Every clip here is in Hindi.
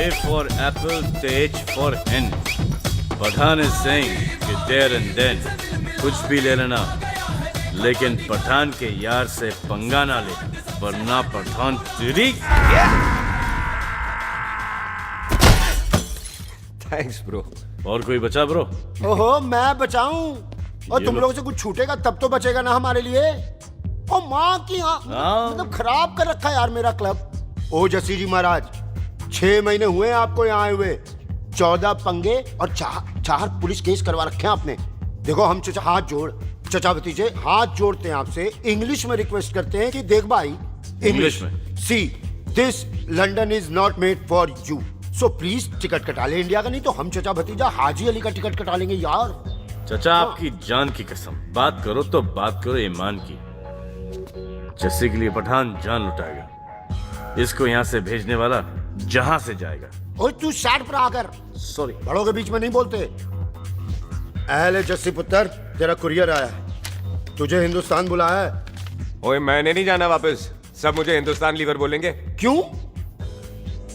A for apple, the H for hen. Pathan is saying कि there and then कुछ भी ले लेना, लेकिन पठान के यार से पंगा ना ले, वरना पठान तेरी। Thanks bro. और कोई बचा ब्रो? ओहो मैं बचाऊं और तुम लोगों से कुछ छूटेगा तब तो बचेगा ना हमारे लिए। ओ माँ की मतलब खराब कर रखा है यार मेरा क्लब। ओ जसी जी महाराज, 6 महीने हुए हैं आपको यहाँ आए हुए, 14 पंगे और 4 पुलिस केस करवा रखे हैं आपने। देखो हम चचा भतीजे हाथ जोड़ते हैं आपसे, इंग्लिश में रिक्वेस्ट करते हैं कि देख भाई इंग्लिश में see this London is not made for you, so please ticket कटा ले इंडिया का, नहीं तो हम चचा भतीजा हाजी अली का टिकट कटा लेंगे यार। चचा आपकी जान की कसम, बात करो तो बात करो ईमान की। जस्सी के लिए पठान जान लुटाएगा, इसको यहाँ से भेजने वाला जहां से जाएगा। ओए तू साइड पर आकर, सॉरी बड़ों के बीच में नहीं बोलते। अहले जस्सी पुत्र, तेरा कुरियर आया, तुझे हिंदुस्तान बुलाया है। ओए मैंने नहीं जाना वापस, सब मुझे हिंदुस्तान लीवर बोलेंगे। क्यों?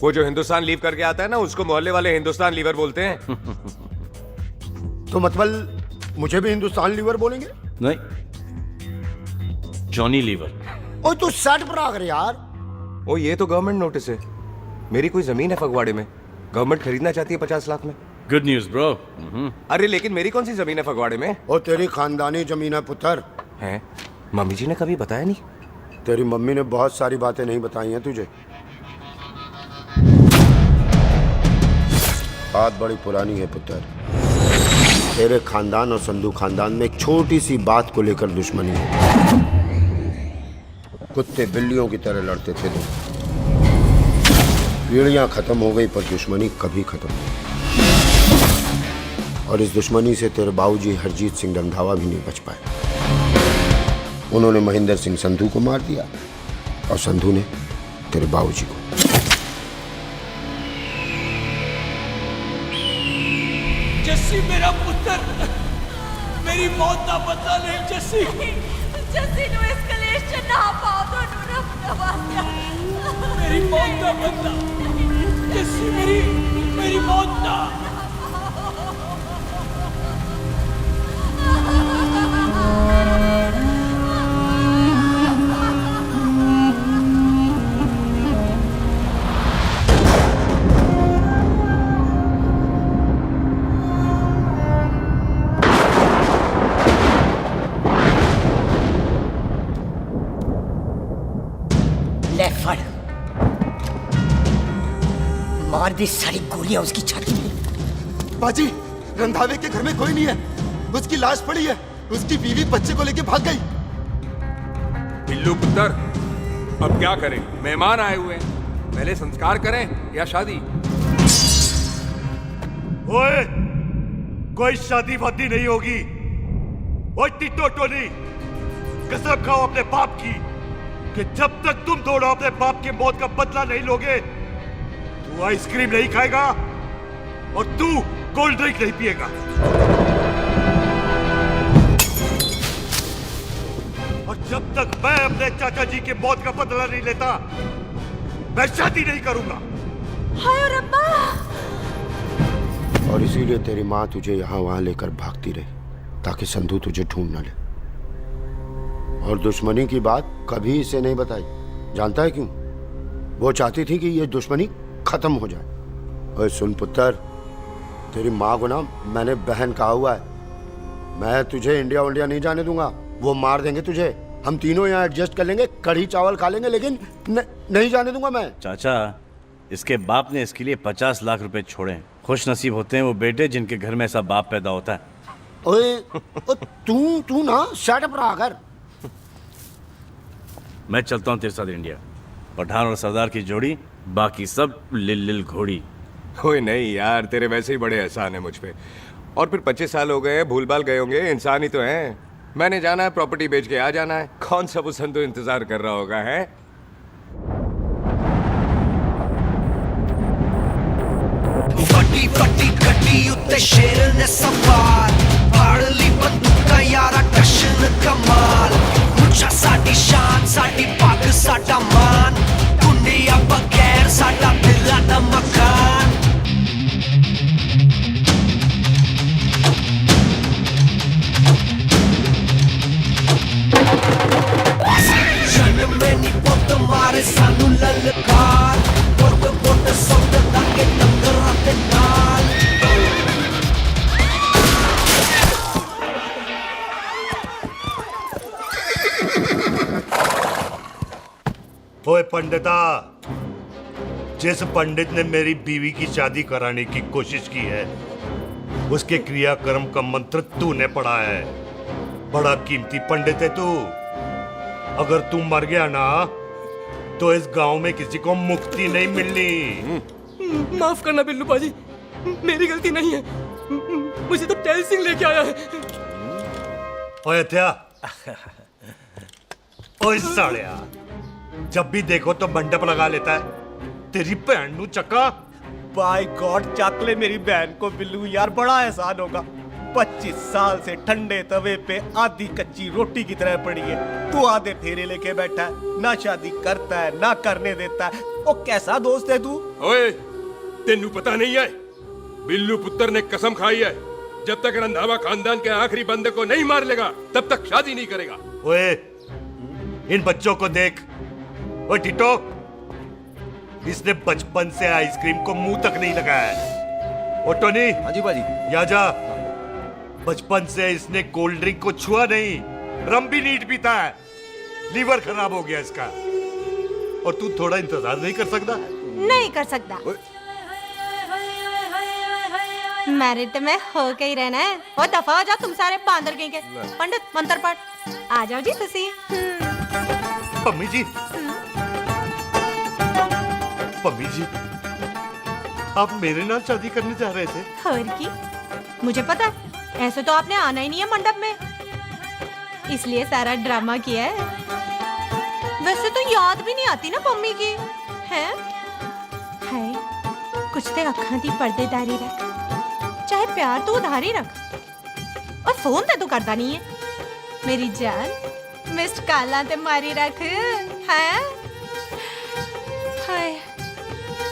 वो जो हिंदुस्तान लीव करके आता है ना, उसको मोहल्ले वाले हिंदुस्तान लीवर बोलते हैं। तो मतलब मुझे भी हिंदुस्तान लीवर बोलेंगे? नहीं, जॉनी लीवर। ओए तू साइड पर आकर यार। ओ ये तो गवर्नमेंट नोटिस है, मेरी कोई जमीन है फगवाड़े में, गवर्नमेंट खरीदना चाहती है 50 लाख में। Good news bro. अरे लेकिन मेरी कौन सी जमीन है फगवाड़े में? ओ तेरी खानदानी जमीन है पुत्र। है? मम्मी जी ने कभी बताया नहीं? तेरी मम्मी ने बहुत सारी बातें नहीं बताई हैं तुझे। बात बड़ी पुरानी है पुत्र, तेरे खानदान और संधू खानदान में एक छोटी सी बात को लेकर दुश्मनी है। कुत्ते बिल्लियों की तरह लड़ते थे तुम, पीढ़ियां खत्म हो गई पर दुश्मनी कभी खत्म नहीं। और इस दुश्मनी से तेरे बाबूजी हरजीत सिंह रंधावा भी नहीं बच पाए। उन्होंने महेंद्र सिंह संधू को मार दिया और संधू ने तेरे बाबूजी को। जस्सी मेरा पुत्र, मेरी मौत का बदला ले जस्सी। जस्सी नु एस्केलेशन ना पाओ तो मेरी मौत का बदला जस्सी, मेरी मौत का। मार दी सारी गोलियां उसकी छाती में। बाजी, रंधावे के घर में कोई नहीं है, उसकी लाश पड़ी है, उसकी बीवी बच्चे को लेके भाग गई। बिल्लू पुत्र, अब क्या करें? मेहमान आए हुए हैं, पहले संस्कार करें या शादी? ओए, कोई शादी वादी नहीं होगी। ओए टिटो टोनी, कसम खाओ अपने बाप की कि जब तक तुम दोनों अपने बाप की मौत का बदला नहीं लोगे, तू आइसक्रीम नहीं खाएगा और तू कोल्ड ड्रिंक नहीं पिएगा। और जब तक मैं अपने चाचा जी की मौत का बदला नहीं लेता, मैं शादी नहीं करूंगा। हाय रब्बा। और इसीलिए तेरी माँ तुझे यहाँ वहां लेकर भागती रही, ताकि संधू तुझे ढूंढ न ले। और दुश्मनी की बात कभी इसे नहीं बताई, जानता है क्यों? वो चाहती थी कि ये दुश्मनी खत्म हो जाए। ओए सुन पुत्र, तेरी माँ को ना मैंने बहन कहा हुआ है, मैं तुझे इंडिया नहीं जाने दूंगा। वो मार देंगे तुझे, हम तीनों यहाँ एडजस्ट कर लेंगे, कढ़ी चावल खा लेंगे, लेकिन नहीं जाने दूंगा मैं। चाचा, इसके बाप ने इसके लिए 50 लाख रुपए छोड़े। खुश नसीब होते हैं वो बेटे जिनके घर में ऐसा बाप पैदा होता है। ओए तू ना शट अप रहा कर। मैं चलता हूँ तेरे साथ इंडिया, पठान और सरदार की जोड़ी, बाकी सब लिल घोड़ी। कोई नहीं यार, तेरे वैसे ही बड़े एहसान है मुझ पे। और फिर 25 साल हो गए, भूल भाल गए होंगे, इंसान ही तो हैं। मैंने जाना है, प्रॉपर्टी बेच के आ जाना है। कौन सा वो संधू इंतजार कर रहा होगा? है वड्डी वड्डी गड्डी उत्ते शेर ने सवार, फाड़ली बंदूका यारा टशन कमाल। मुझा साडी शान, साडी पग, साडा मान, दुनिया बगैर साडा दिल दा मकान। पंडिता, जिस पंडित ने मेरी बीवी की शादी कराने की कोशिश की है, उसके क्रियाक्रम का मंत्र तूने पढ़ा है। बड़ा कीमती पंडित है तू। अगर तू मर गया ना, तो इस गांव में किसी को मुक्ति नहीं मिलनी। माफ करना बिल्लू बाजी, मेरी गलती नहीं है। मुझे तो टहल सिंह लेके आया है। ओए हत्या, ओए सालिया, जब भी देखो तो मंडप लगा लेता है। तेरी भैन नू चक्का। बाय गॉड, चक ले मेरी बहन को बिल्लू। यार बड़ा एहसान होगा। 25 साल से ठंडे तवे पे आधी कच्ची रोटी की तरह पड़ी है। तू आधे फेरे लेके बैठा है, ना शादी करता है ना करने देता है। ओ कैसा दोस्त है तू? ओए, तेनू पता नहीं है, बिल्लू पुत्र ने कसम खाई है, जब तक रंधावा खानदान के आखिरी बंदे को नहीं मार लेगा तब तक शादी नहीं करेगा। ओए, इन बच्चों को देख। ओए टिटो, इसने बचपन से आइसक्रीम को मुंह तक नहीं लगाया है। ओ टोनी। हाँ जी बाजी। या जा। बचपन से इसने कोल्ड ड्रिंक को छुआ नहीं, रम भी नीट पीता है। लीवर खराब हो गया इसका। और तू थोड़ा इंतजार नहीं कर सकता? नहीं कर सकता। मैरिट में हो के ही रहना है। और दफा हो जाओ तुम सारे बांदर कहीं के। पंडित मंत्र पढ़। आ जाओ जी तुसी। पम्मी जी, पम्मी जी, आप मेरे नाल शादी करने जा रहे थे? और की मुझे पता है, ऐसे तो आपने आना ही नहीं है मंडप में, इसलिए सारा ड्रामा किया है। वैसे तो याद भी नहीं आती ना मम्मी की है। कुछ ते अखां दी पर्देदारी रख, चाहे प्यार तो उधारी रख, और फोन ते तू करता नहीं है। मेरी जान मिस्ड काला ते मारी रख है। हाय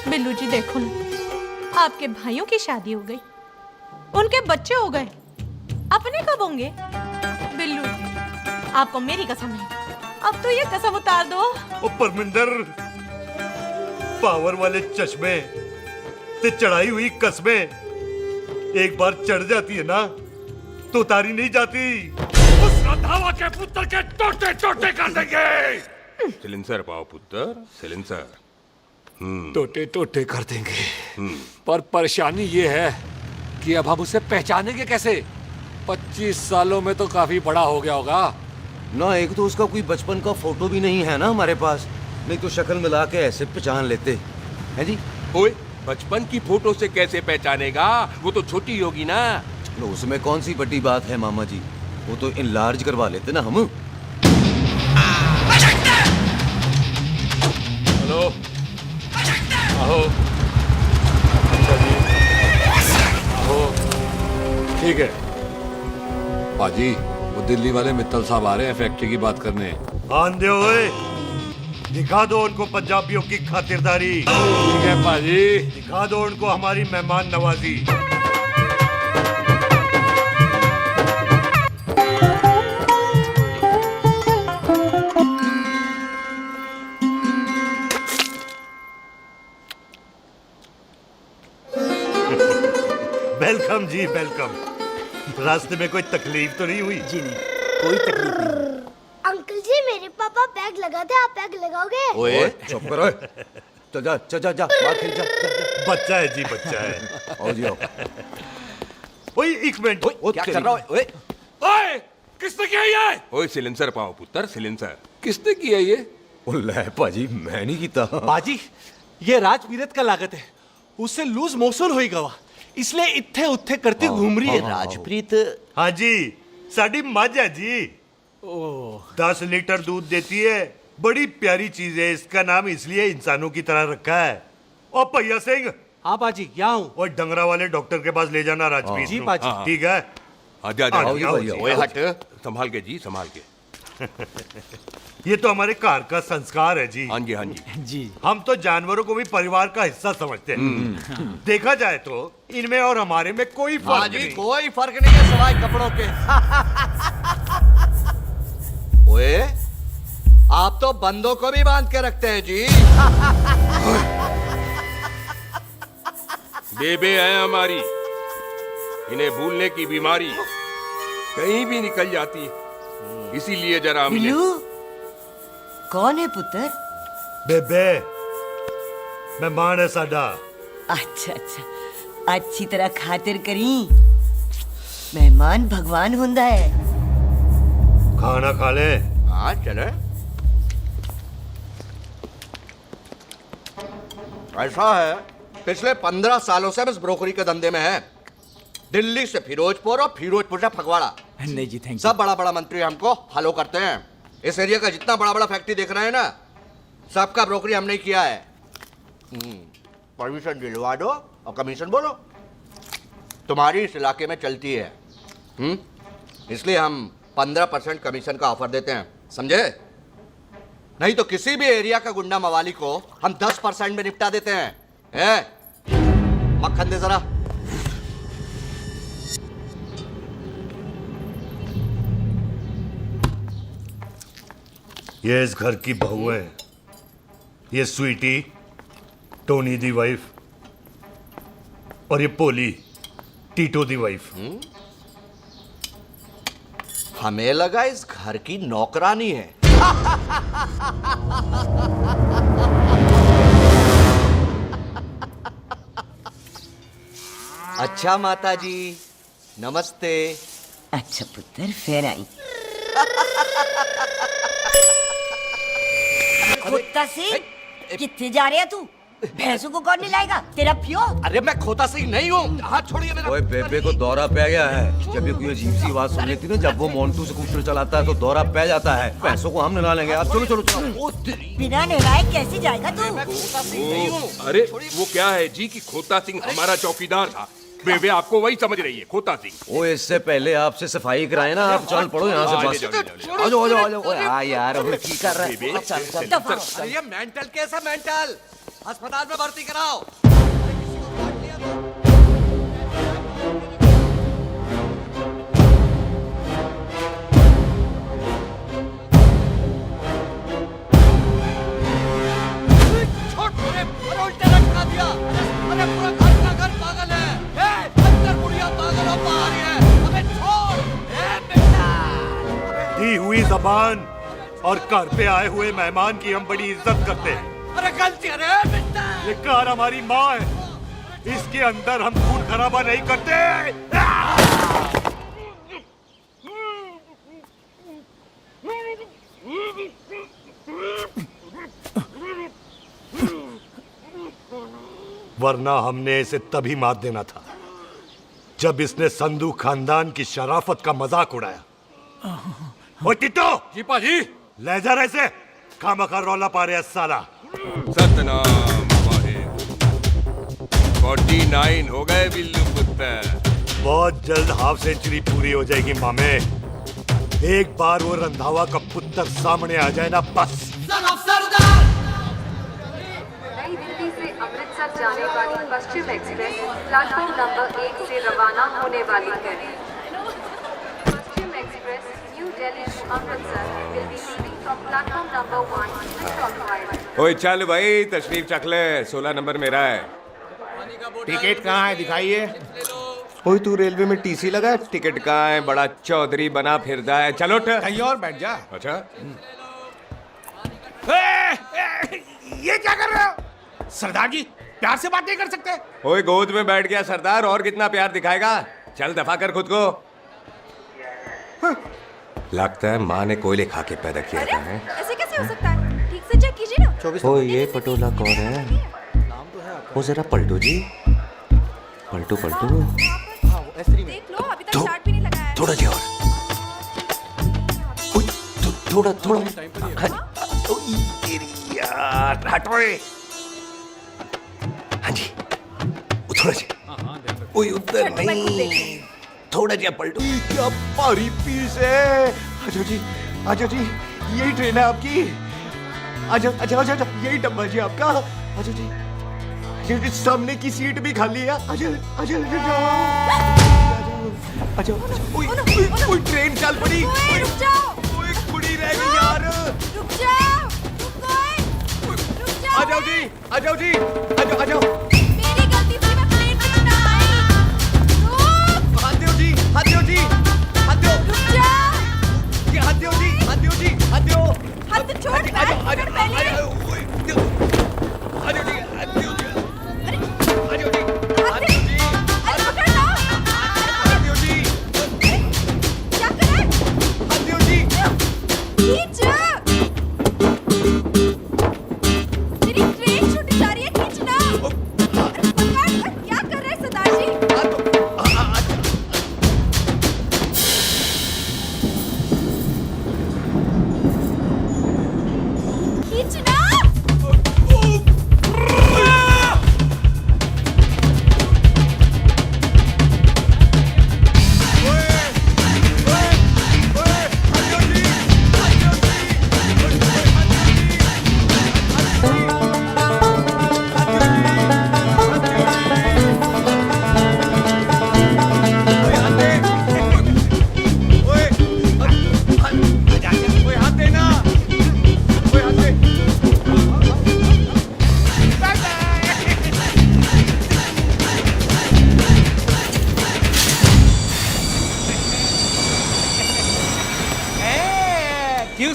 बिल्लू जी, देखो ना, आपके भाइयों की शादी हो गई, उनके बच्चे हो गए, अपने कब होंगे? बिल्लू, आपको मेरी कसम है, अब तो ये कसम उतार दो। ओ परमिंदर, पावर वाले चश्मे ते चढ़ाई हुई कस्में एक बार चढ़ जाती है ना, तो उतारी नहीं जाती। उस रंधावा के पुत्र के टोटे टोटे कर देंगे। सिलेंसर पाओ पुत्र, सिलेंसर। टोटे टोटे कर देंगे, पर परेशानी ये है कि अब हम उसे पहचानेंगे कैसे? 25 सालों में तो काफी बड़ा हो गया होगा ना। एक तो उसका कोई बचपन का फोटो भी नहीं है ना हमारे पास, नहीं तो शक्ल मिला के ऐसे पहचान लेते हैं जी। ओए, बचपन की फोटो से कैसे पहचानेगा? वो तो छोटी होगी ना। लो, उसमें कौन सी बड़ी बात है मामा जी, वो तो इनलार्ज करवा लेते ना हम। हेलो, आहो, आहो, ठीक है बाजी, वो दिल्ली वाले मित्तल साहब आ रहे हैं फैक्ट्री की बात करने। आंधे हुए, दिखा दो उनको पंजाबियों की खातिरदारी। ठीक है बाजी, दिखा दो उनको हमारी मेहमान नवाजी। वेलकम जी, वेलकम। रास्ते में कोई तकलीफ तो नहीं हुई? जी नहीं, कोई तकलीफ नहीं। अंकल जी, मेरे पापा पैग लगाते, आप पैग लगाओगे? ओए चुप करो। चल जा चल जा जा, बाहर खेल जा, जा, जा। बच्चा है जी, बच्चा है। आओ जी आओ। ओए एक मिनट। क्या कर रहा है? ओए ओए, किसने किया ये? ओए सिलेंसर पाओ पुत्र, सिलेंसर। किसने किया ये? ले भाजी, मैं नहीं कीता। बाजी, ये राजपीरत का लागत है, उससे लूज मोशन होई गवा, इसलिए इत्थे उत्थे करती घूम रही है। राजप्रीत? हाँ जी, साडी मझ है जी। 10 लीटर दूध देती है, बड़ी प्यारी चीज है। इसका नाम इसलिए इंसानों की तरह रखा है। और भैया सिंह। हाँ बाजी, यहाँ हूँ। और डंगरा वाले डॉक्टर के पास ले जाना राजपीत जी को। बाजी। ठीक है। आजा आओ, आजा। आओ जी, ओए आओ। हट, संभाल के जी, संभाल के। ये तो हमारे घर का संस्कार है जी। हाँ जी, हाँ जी जी। हम तो जानवरों को भी परिवार का हिस्सा समझते हैं। देखा जाए तो इनमें और हमारे में कोई फर्क नहीं। कोई फर्क नहीं है सिवाय कपड़ों के। ओए, आप तो बंदों को भी बांध के रखते हैं जी। बेबे है हमारी, इन्हें भूलने की बीमारी कहीं भी निकल जाती है, इसीलिए जरा बिल्लू, कौन है पुत्र? बेबे मेहमान है साडा। अच्छा अच्छा अच्छी तरह खातिर करी मेहमान भगवान हुंदा है। खाना खा ले। हाँ चले। ऐसा है पिछले 15 सालों से हम इस ब्रोकरी के धंधे में हैं। दिल्ली से फिरोजपुर और फिरोजपुर से फगवाड़ा। नहीं जी थैंक सब बड़ा बड़ा मंत्री हमको फॉलो करते हैं। इस एरिया का जितना बड़ा बड़ा फैक्ट्री देख रहे हैं ना, सबका ब्रोकरी हमने किया है। परमिशन दिलवा दो और कमीशन बोलो। तुम्हारी इस इलाके में चलती है। इसलिए हम 15% कमीशन का ऑफर देते हैं, समझे? नहीं तो किसी भी एरिया का गुंडा मवाली को हम 10% में निपटा देते हैं। मक्खन दे जरा। ये इस घर की बहू है। ये स्वीटी टोनी दी वाइफ और ये पोली टीटो दी वाइफ। हमें लगा इस घर की नौकरानी है। अच्छा माता जी नमस्ते। अच्छा पुत्र फिर आई। खोता सिंह कितने जा रहे है तू? भैंसों को कौन लाएगा? तेरा पियो? अरे मैं खोता सिंह नहीं हूँ। हाथ छोड़िए मेरा। ओए बेबे को दौरा पै गया है। जब भी कोई अजीब सी आवाज सुन लेती ना, जब वो मोंटू स्कूटर चलाता है तो दौरा पै जाता है। पैसों को हम निकाल लेंगे। आप चलो चलो चलो। बिना नहलाए कैसे जाएगा तू? अरे वो क्या है जी कि खोता सिंह हमारा चौकीदार था। बेबे आपको वही समझ रही है खोता सिंह। ओ इससे पहले आपसे सफाई कराए ना, आप चल पड़ो यहाँ से बस। आ जाओ आ जाओ आ जाओ। ओए हाँ यार अब की कर रहा है? चल चल। ये मेंटल केस है मेंटल। अस्पताल में भर्ती कराओ। दी हुई जबान और घर पे आए हुए मेहमान की हम बड़ी इज्जत करते हैं। अरे गलती है ये कार हमारी माँ है। इसके अंदर हम खून खराबा नहीं करते। वरना हमने इसे तभी मार देना था जब इसने संधू खानदान की शराफत का मजाक उड़ाया। ओ टिट्टो जी पाजी ले जा रहे से खामखा रौला पा रहे साला। सतनाम वाहे 49 हो गए बिल्लू पुत्र। बहुत जल्द हाफ सेंचुरी पूरी हो जाएगी मामे। एक बार वो रंधावा का पुत्र सामने आ जाए ना बस। नई दिल्ली से अमृतसर जाने वाली पश्चिम एक्सप्रेस प्लेटफॉर्म नंबर 1 से रवाना होने वाली है। Paschim express New Delhi to Amritsar will be leaving from platform number 1 Switch ओए चल भाई तशरीफ चख ले। 16 नंबर मेरा है। टिकट कहाँ है दिखाइए। ओए तू रेलवे में टीसी लगा है? टिकट कहाँ है? बड़ा चौधरी बना फिरदा है। चलो उठ। कहीं और बैठ जा। अच्छा ये क्या कर रहे हो? सरदार जी प्यार से बात नहीं कर सकते? ओए गोद में बैठ गया सरदार, और कितना प्यार दिखाएगा? चल दफा कर खुद को। लगता है माँ ने कोयले खा के पैदा किया था। ऐसे कैसे हो सकता है? ठीक से चेक कीजिए ना। ओ ये पटोला कौन है? वो जरा पलटो जी, पलटो पलटो। देख लो अभी तक चार्ट भी नहीं लगाया है। थोड़ा जी और। थोड़ा थोड़ा। तेरी यार हटोए। हाँ जी थोड़ा जी। ओए उधर नहीं, थोड़ा जी पलटो। क्या भारी पीस है। आजो जी आजो जी, यही ट्रेन है आपकी। आजो अच्छा अच्छा यही डब्बा जी आपका। आजो जी ये सामने की सीट भी खाली है। आजो आजो आजो। ओए ट्रेन चल पड़ी। रुक जाओ। ओए कुड़ी रह गई यार। रुक जाओ। रुक जाओ। आ जाओ जी आ जाओ जी आ जाओ आ जाओ। मेरी गलती से मैं प्लेन में ना आई। रुक। हाथ दो जी हाथ दो जी हाथ दो। रुक जाओ। ये हाथ दो जी हाथ दो जी हाथ दो। हाथ छोड़। आ जाओ आ जाओ।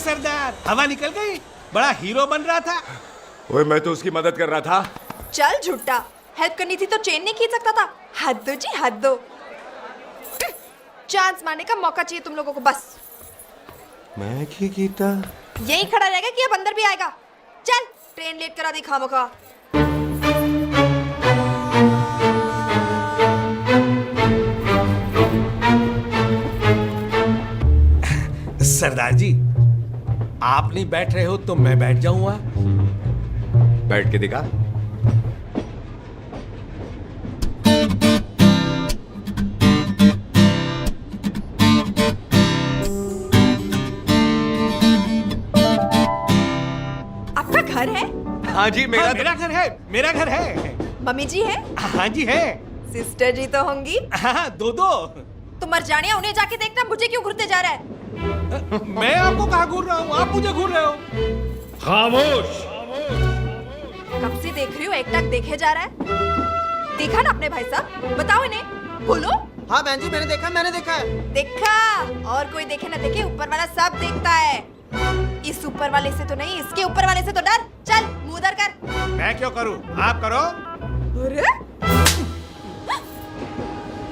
सरदार, हवा निकल गई? बड़ा हीरो बन रहा था। ओए मैं तो उसकी मदद कर रहा था। चल झूठा, हेल्प करनी थी तो चेन नहीं खींच सकता था। हद दो जी, हद दो। चांस मारने का मौका चाहिए तुम लोगों को बस। मैं की कीता यही खड़ा रहेगा कि अब अंदर भी आएगा? चल, ट्रेन लेट करा दी खामखा। सरदार जी, आप नहीं बैठ रहे हो तो मैं बैठ जाऊंगा। बैठ के दिखा। आपका घर है? हाँ जी, मेरा घर है, मेरा घर है। मम्मी जी है? हाँ जी है। सिस्टर जी तो होंगी? हाँ, दो दो। तुम मर जानिया, उन्हें जाके देखना मुझे क्यों घूरते जा रहा है। मैं आपको कहाँ घूर रहा हूँ, आप मुझे घूर रहे हो। खामोश। कब से देख रही हूँ, एकटक देखे जा रहा है। देखा ना अपने भाई साहब, बताओ इन्हें। बोलो। हाँ बहन जी, मैंने देखा है। देखा? और कोई देखे ना देखे, ऊपर वाला सब देखता है। इस ऊपर वाले से तो नहीं, इसके ऊपर वाले से तो डर। चल मुंह उधर कर। मैं क्यों करूँ, आप करो। अरे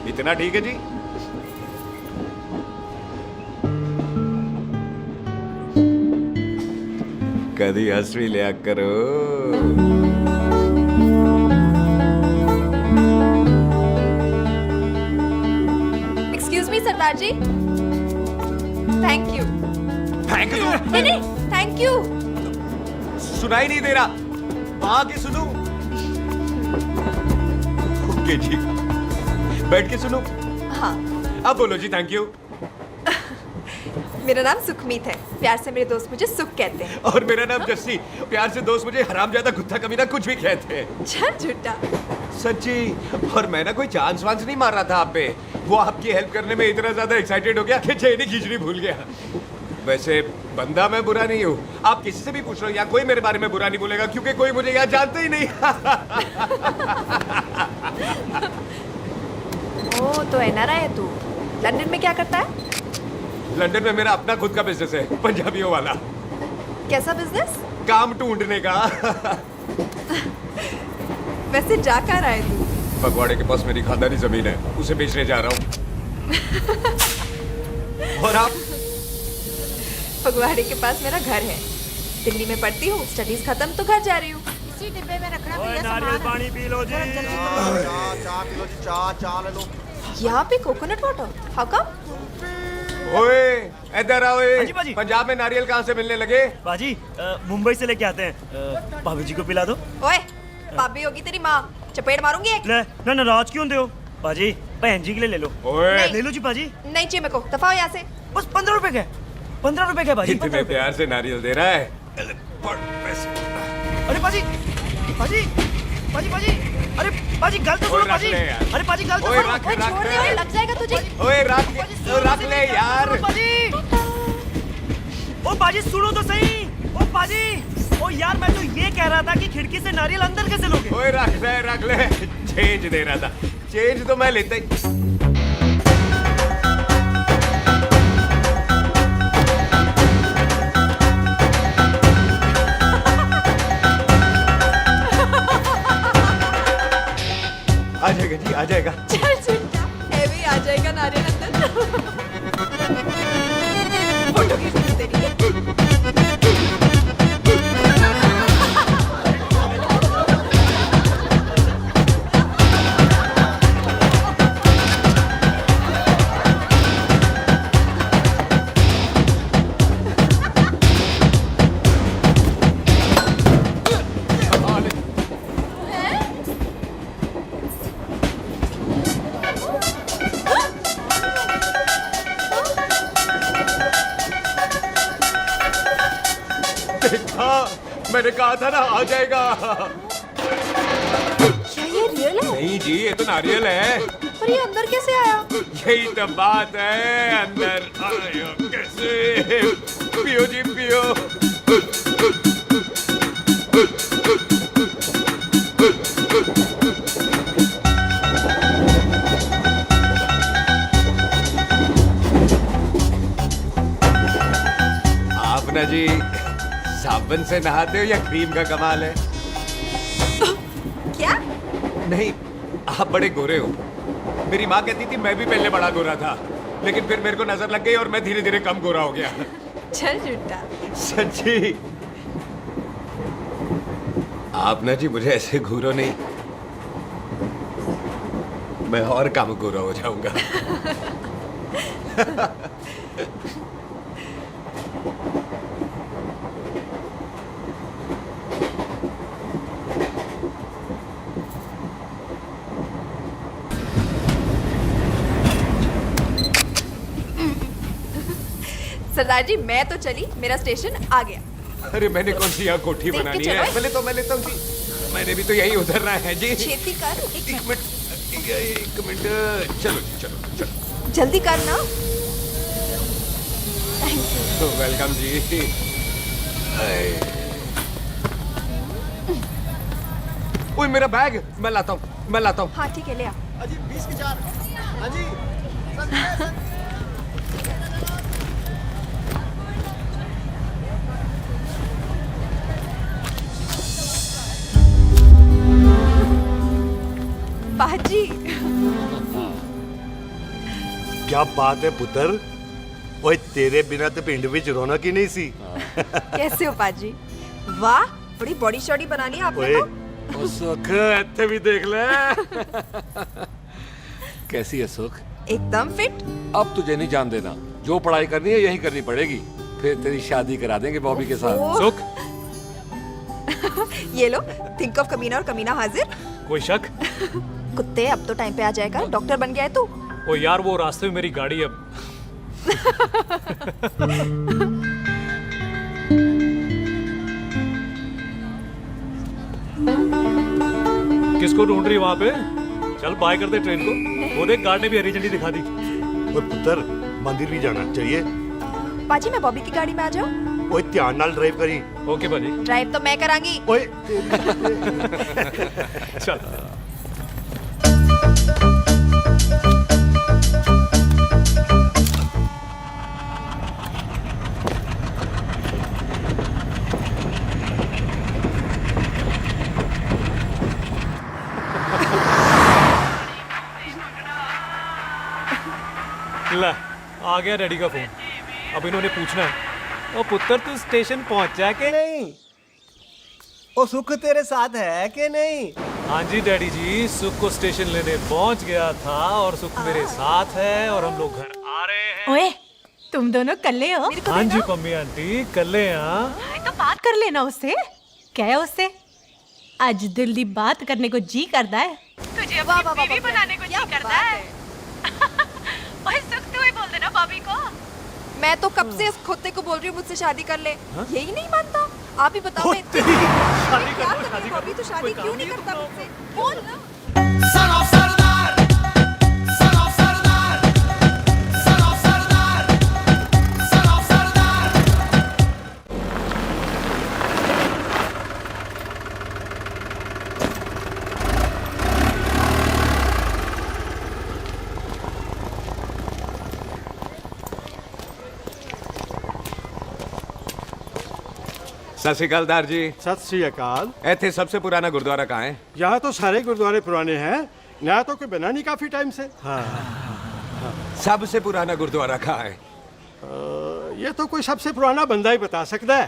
इतना ठीक है जी। कभी हंसवी लिया करो। एक्सक्यूज मी सरदार जी। Thank you. Thank you? नहीं, थैंक यू। सुनाई नहीं दे रहा, आके सुनो। ओके जी, बैठ के सुनो। हाँ। अब बोलो जी थैंक यू। मेरा नाम सुखमीत है, प्यार से मेरे दोस्त मुझे सुख कहते हैं। और मेरा नाम जस्सी, प्यार से दोस्त मुझे हरामजादा, कुत्ता कमीना कुछ भी कहते हैं। चल झूठा। सच्ची। और मैं ना कोई चांस वांस नहीं मार रहा था आप पे, वो आपकी हेल्प करने में इतना ज्यादा एक्साइटेड हो गया कि चेन ही खींचनी भूल गया। वैसे बंदा मैं बुरा नहीं हूँ, आप किसी से भी पूछ लो, यहाँ कोई मेरे बारे में बुरा नहीं बोलेगा क्योंकि कोई मुझे यहाँ जानता ही नहीं। ओ तो एनआरआई है तू। लंदन में क्या करता है? लंदन में मेरा अपना खुद का बिजनेस है, पंजाबियों वाला। कैसा बिजनेस? काम ढूंढने का। वैसे जा कर आए तू? फगवाड़े के पास मेरी खानदानी जमीन है, उसे बेचने जा रहा हूँ। और आप? फगवाड़े के पास मेरा घर है, दिल्ली में पढ़ती हूँ, स्टडीज खत्म तो घर जा रही हूँ। इसी डिब्बे में रखना ओए नारियल पानी पी लो जी। चाय पी लो जी, चाय ले लो। यहाँ पे कोकोनट वाटर? How come? ओए इधर आओ। बाजी, बाजी। पंजाब में नारियल कहाँ से मिलने लगे? बाजी मुंबई से लेके आते हैं, भाभी जी को पिला दो। ओए भाभी होगी तेरी माँ, चपेट मारूंगी एक। ले ना नाराज क्यों हो बाजी, बहन जी के लिए ले लो। ओए ले लो जी बाजी। नहीं चाहिए मेरे को, दफा हो यहाँ से। बस 15 रुपए के, 15 रुपए के बाजी। इतने प्यार से नारियल दे रहा है। अरे बाजी, बाजी, बाजी, बाजी, अरे बाजी गल तो सुनो बाजी। अरे बाजी गल तो सुनो। ओए छोड़ दे, ओए लग जाएगा तुझे। ओए रख ले यार। बाजी, ओ बाजी सुनो तो सही। ओ बाजी, ओ यार मैं तो ये कह रहा था कि खिड़की से नारियल अंदर कैसे लोगे? ओए रख ले। चेंज दे रहा था, चेंज तो मैं लेता ही। आ जाएगा जी, आ जाएगा। चल झूठा, भी आ जाएगा नारियल अंदर। फोटो खींच तेरी। मैंने कहा था ना आ जाएगा। क्या ये रियल है? नहीं जी, ये तो नारियल है। पर ये अंदर कैसे आया? यही तो बात है, अंदर आया कैसे? पियो जी पियो। आप ना जी साबुन से नहाते हो या क्रीम का कमाल है? क्या? नहीं, आप बड़े गोरे हो। मेरी माँ कहती थी मैं भी पहले बड़ा गोरा था, लेकिन फिर मेरे को नजर लग गई और मैं धीरे धीरे कम गोरा हो गया। चल झूठा। सच्ची? आप ना जी मुझे ऐसे घूरो नहीं, मैं और कम गोरा हो जाऊंगा। सरदार जी मैं तो चली, मेरा स्टेशन आ गया। अरे मैंने कौन सी यहाँ कोठी देख के बनानी चलो। है? पहले तो मैं लेता हूँ जी। मैंने भी तो यही उतरना है जी। छेती कर। एक मिनट चलो चलो चलो। जल्दी कर ना। Thank you. वेलकम जी। ओए मेरा बैग मैं लाता हूँ। हाँ ठीक है ले आ। अजी 20 के 4। हाँ जी। बाजी। क्या बात है पुत्र? ओए तेरे बिना तो पिंड विच रौनक ही नहीं सी। कैसे हो पाजी? वाह बड़ी बॉडी शॉडी बना ली आपने ओए तो। ओ सुख इत्थे भी देख ले। कैसी है सुख? एकदम फिट। अब तुझे नहीं जान देना, जो पढ़ाई करनी है यही करनी पड़ेगी, फिर तेरी शादी करा देंगे बॉबी के साथ। ओह। सुख, ये लो, थिंक ऑफ कमीना और कमीना हाजिर। कोई शक? कुत्ते अब तो टाइम पे आ जाएगा, डॉक्टर बन गया है तू। ओ यार वो रास्ते में मेरी गाड़ी अब। किसको ढूंढ रही वहां पे? चल बाय कर दे ट्रेन को। वो देख गार्ड ने भी हरी झंडी दिखा दी। ओए पुत्र मंदिर भी जाना चाहिए। पाजी मैं बॉबी की गाड़ी में आ जाऊं? ओए ध्यान नाल ड्राइव करी। ओके बाजी। ड्राइव तो मैं करांगी। ओए चल। ला आ गया डैडी का फोन। अब इन्होंने पूछना है, ओ पुत्र तू स्टेशन पहुंचा के नहीं? ओ सुख तेरे साथ है कि नहीं? हाँ जी डैडी जी, सुख को स्टेशन लेने पहुंच गया था और सुख मेरे साथ है और हम लोग घर आ रहे हैं। ओए तुम दोनों कल्ले हो? हाँ जी पम्मी आंटी कल्ले हैं। तो बात कर लेना उससे। क्या है उससे? आज दिल दी बात करने को जी करता है। तुझे अपनी बीवी बनाने को जी करता है। ओए सुख तू ही बोल देना बॉबी को। मैं तो कब से इस खोते को बोल रही हूँ मुझसे शादी कर ले। यही नहीं मानता। आप ही बताओ मैं क्या करूँ? बॉबी तो शादी क्यों नहीं करता मुझसे? बोल ना। सत श्री अकाल दार जी। सत श्री अकाल। ऐथे सबसे पुराना गुरुद्वारा कहाँ है? यहाँ तो सारे गुरुद्वारे पुराने हैं, नया तो कोई बना नहीं काफी टाइम से। हाँ। सबसे पुराना गुरुद्वारा कहाँ है? ये तो कोई सबसे पुराना बंदा ही बता सकता है।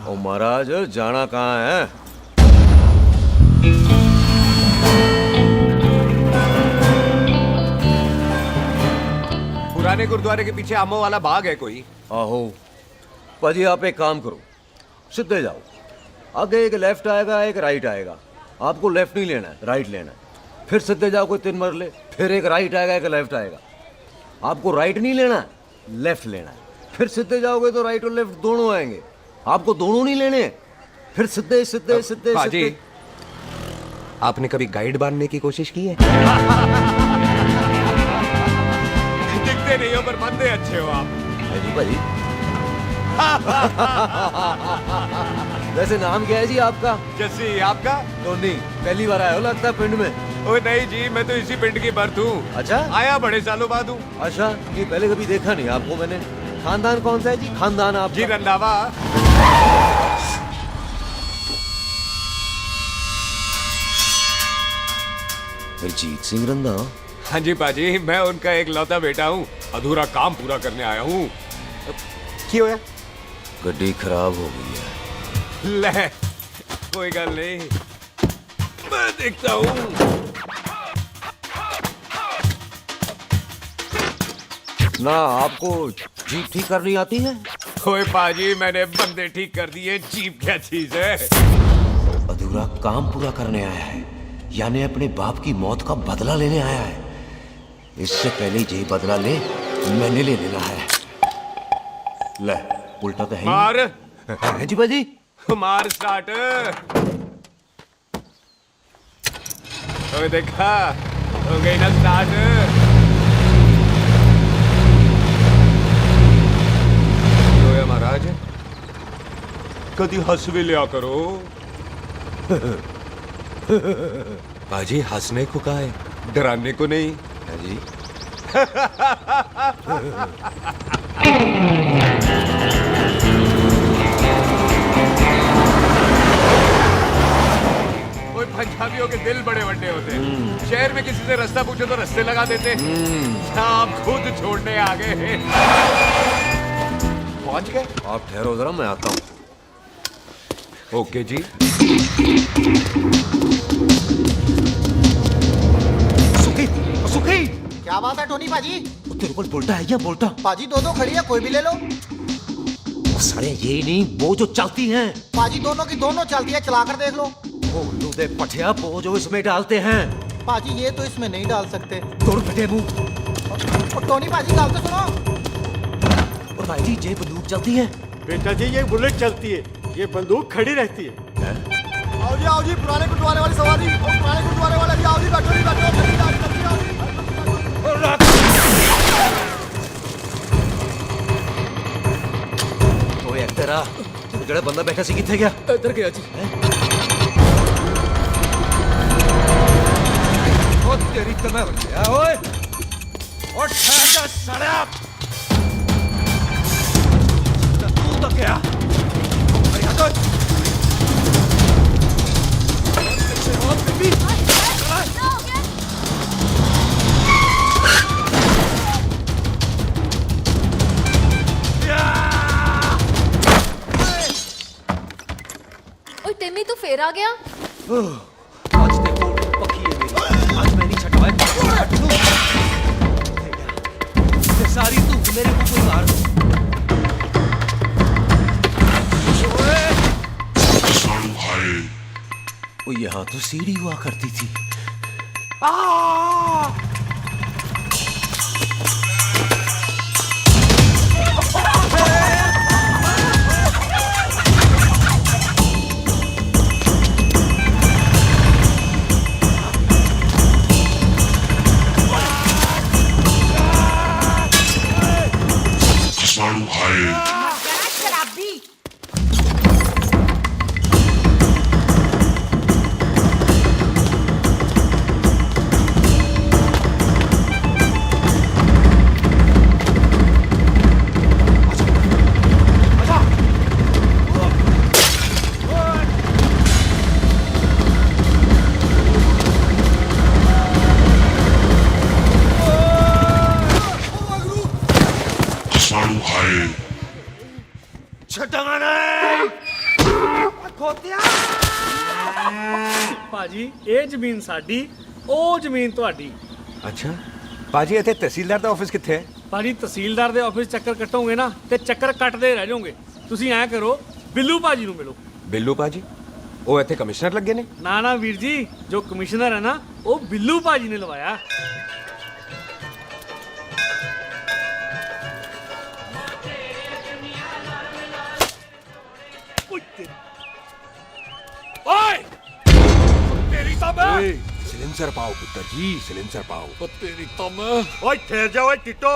ओ महाराज जाना कहाँ है? पुराने गुरुद्वारे के पीछे आमों वाला बाग है कोई? आहो पाजी आप एक काम करो, सीधे जाओ। आगे एक लेफ्ट आएगा एक राइट आएगा। आपको लेफ्ट नहीं लेना है, राइट लेना है। फिर सीधे जाओ कोई 3 मरले, फिर एक राइट आएगा एक लेफ्ट आएगा। आपको राइट नहीं लेना है, लेफ्ट लेना है। फिर सीधे जाओगे तो राइट और लेफ्ट दोनों आएंगे। आपको दोनों नहीं लेने। फिर सीधे सीधे सीधे पाजी, सीधे। आपने कभी गाइड बांधने की कोशिश की है? दिखते नहीं हो पर बंदे अच्छे हो आप। जी भाई। वैसे नाम क्या है जी आपका? जस्सी। आपका? टोनी। पहली बार आए हो लगता है पिंड में। ओए नहीं जी, मैं तो इसी पिंड की बर्थ हूँ। अच्छा? आया बड़े सालों बाद हूँ। अच्छा, ये पहले कभी देखा नहीं आपको मैंने। खानदान कौन सा है जी? खानदान आप जी रंधावा। अजीत सिंह रंधावा? हाँ जी पाजी, मैं उनका एक लौता बेटा हूँ। अधूरा काम पूरा करने आया हूँ। क्यों है? गड्डी खराब हो गई है। ले, कोई गल नहीं, मैं देखता हूँ। ना आपको जीप ठीक करनी आती है? ओए पाजी, मैंने बंदे ठीक कर दिए, जीप क्या चीज है? अधूरा काम पूरा करने आया है, यानी अपने बाप की मौत का बदला लेने आया है। इससे पहले ये बदला ले मैंने ले लेना है। ले, उल्टा तो है ही। मार। है जी बाजी। मार स्टार्ट। ओए देखा, हो गई ना स्टार्ट। लोया महाराज, कभी हंस भी लिया करो। बाजी हंसने को कहा है, डराने को नहीं है जी। कोई पंजाबियों के दिल बड़े बड़े होते हैं। शहर में किसी से रास्ता पूछो तो रास्ते लगा देते। आप खुद छोड़ने आ गए। पहुंच गए? आप ठहरो जरा, मैं आता हूं। ओके जी। सुखी, क्या बात है टोनी पाजी? तेरे को बोलता है या बोलता? पाजी दो खड़ी है, कोई भी ले लो। सारे ये नहीं, वो जो चलती हैं। पाजी दोनों की दोनों चलती है, चला कर देख लो। वो लूदे पठिया, वो जो इसमें डालते हैं। पाजी ये तो इसमें नहीं डाल सकते। तोड़ फटे मुंह। और टोनी पाजी गाल तो सुनो। और भाई जी, ये बंदूक चलती है? बेटा जी, ये बुलेट चलती है, ये बंदूक खड़ी रहती है। आओ जी, पुराने गुरुद्वारे वाली सवारी। और पुराने गुरुद्वारे वाले आओ जी, बैठो जी, बैठो। ओए तेरा ਜਿਹੜਾ ਬੰਦਾ ਬੈਠਾ ਸੀ ਕਿੱਥੇ ਗਿਆ? ਇੱਧਰ ਗਿਆ ਜੀ। ਉਹ ਤੇਰੀ ਤਮਾ ਬੱਚਿਆ ਓਏ। ਉਹ ਠਹਿਰ ਜਾ ਸੜਿਆ। ਤੂੰ ਤਾਂ ਗਿਆ। ਅਰੇ ਹਟ। ਪਿੱਛੇ ਹੋ ਬੀਬੀ। टिम्मी तू फिर आ गया? आज देखो पक्की है मेरी। आज मैं नहीं छटवाए। ये सारी तू मेरे को कोई मार दो। वो यहाँ तो सीढ़ी हुआ करती थी। शराबी। ਭਾਜੀ ਇਹ ਜ਼ਮੀਨ ਸਾਡੀ, ਉਹ ਜ਼ਮੀਨ ਤੁਹਾਡੀ। अच्छा पाजी, इतने तहसीलदार ਦਾ ਆਫਿਸ ਕਿੱਥੇ ਹੈ? ਭਾਜੀ ਤਹਿਸੀਲਦਾਰ ਦੇ ਆਫਿਸ ਚੱਕਰ ਕੱਟੋਗੇ ਨਾ ਤੇ ਚੱਕਰ ਕੱਟਦੇ ਰਹਿ ਜਾਓਗੇ। ਤੁਸੀਂ ਐਂ ਕਰੋ, ਬਿੱਲੂ ਭਾਜੀ ਨੂੰ ਮਿਲੋ। ਬਿੱਲੂ ਪਾਜੀ? ਉਹ ਇੱਥੇ ਕਮਿਸ਼ਨਰ ਲੱਗੇ ਨੇ? ਨਾ ਨਾ ਵੀਰ ਜੀ, ਜੋ ਕਮਿਸ਼ਨਰ ਹੈ ਨਾ, ਉਹ ਬਿੱਲੂ ਭਾਜੀ ਨੇ ਲਵਾਇਆ। ओए! तेरी तब सिलेंसर पाओ पुत्र जी, सिलेंसर पाओ। तेरी तब। ओए ठहर जाओ टिट्टो।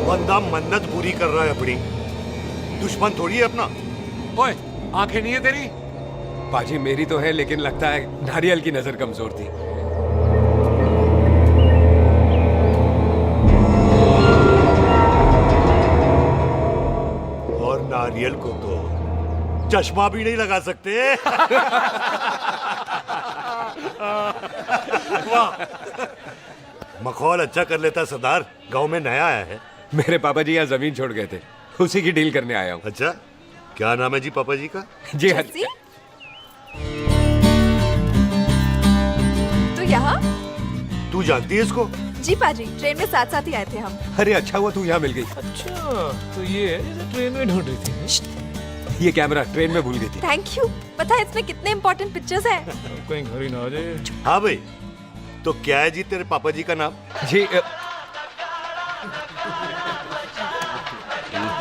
बंदा मन्नत पूरी कर रहा है अपनी, दुश्मन थोड़ी है अपना। ओए, आंखें नहीं है तेरी? पाजी मेरी तो है, लेकिन लगता है नारियल की नजर कमजोर थी। और नारियल को तो चश्मा भी नहीं लगा सकते। वाह, मखौल अच्छा कर लेता सरदार। गांव में नया आया है। मेरे पापा जी यहाँ जमीन छोड़ गए थे, उसी की डील करने आया हूँ। अच्छा, क्या नाम है जी पापा जी का? जी हाँ। तो यहाँ? तू जानती है इसको? जी पाजी, ट्रेन में साथ साथ ही आए थे हम। अरे अच्छा हुआ तू यहाँ मिल गई। अच्छा, तो ये है जिसे ट्रेन में ढूंढ रही थी। ये कैमरा ट्रेन में भूल गई थी। Thank you. पता है इसमें कितने इम्पोर्टेंट पिक्चर्स हैं? कहीं घर ही ना आ जाए। हाँ भाई, तो क्या है जी तेरे पापा जी का नाम? जी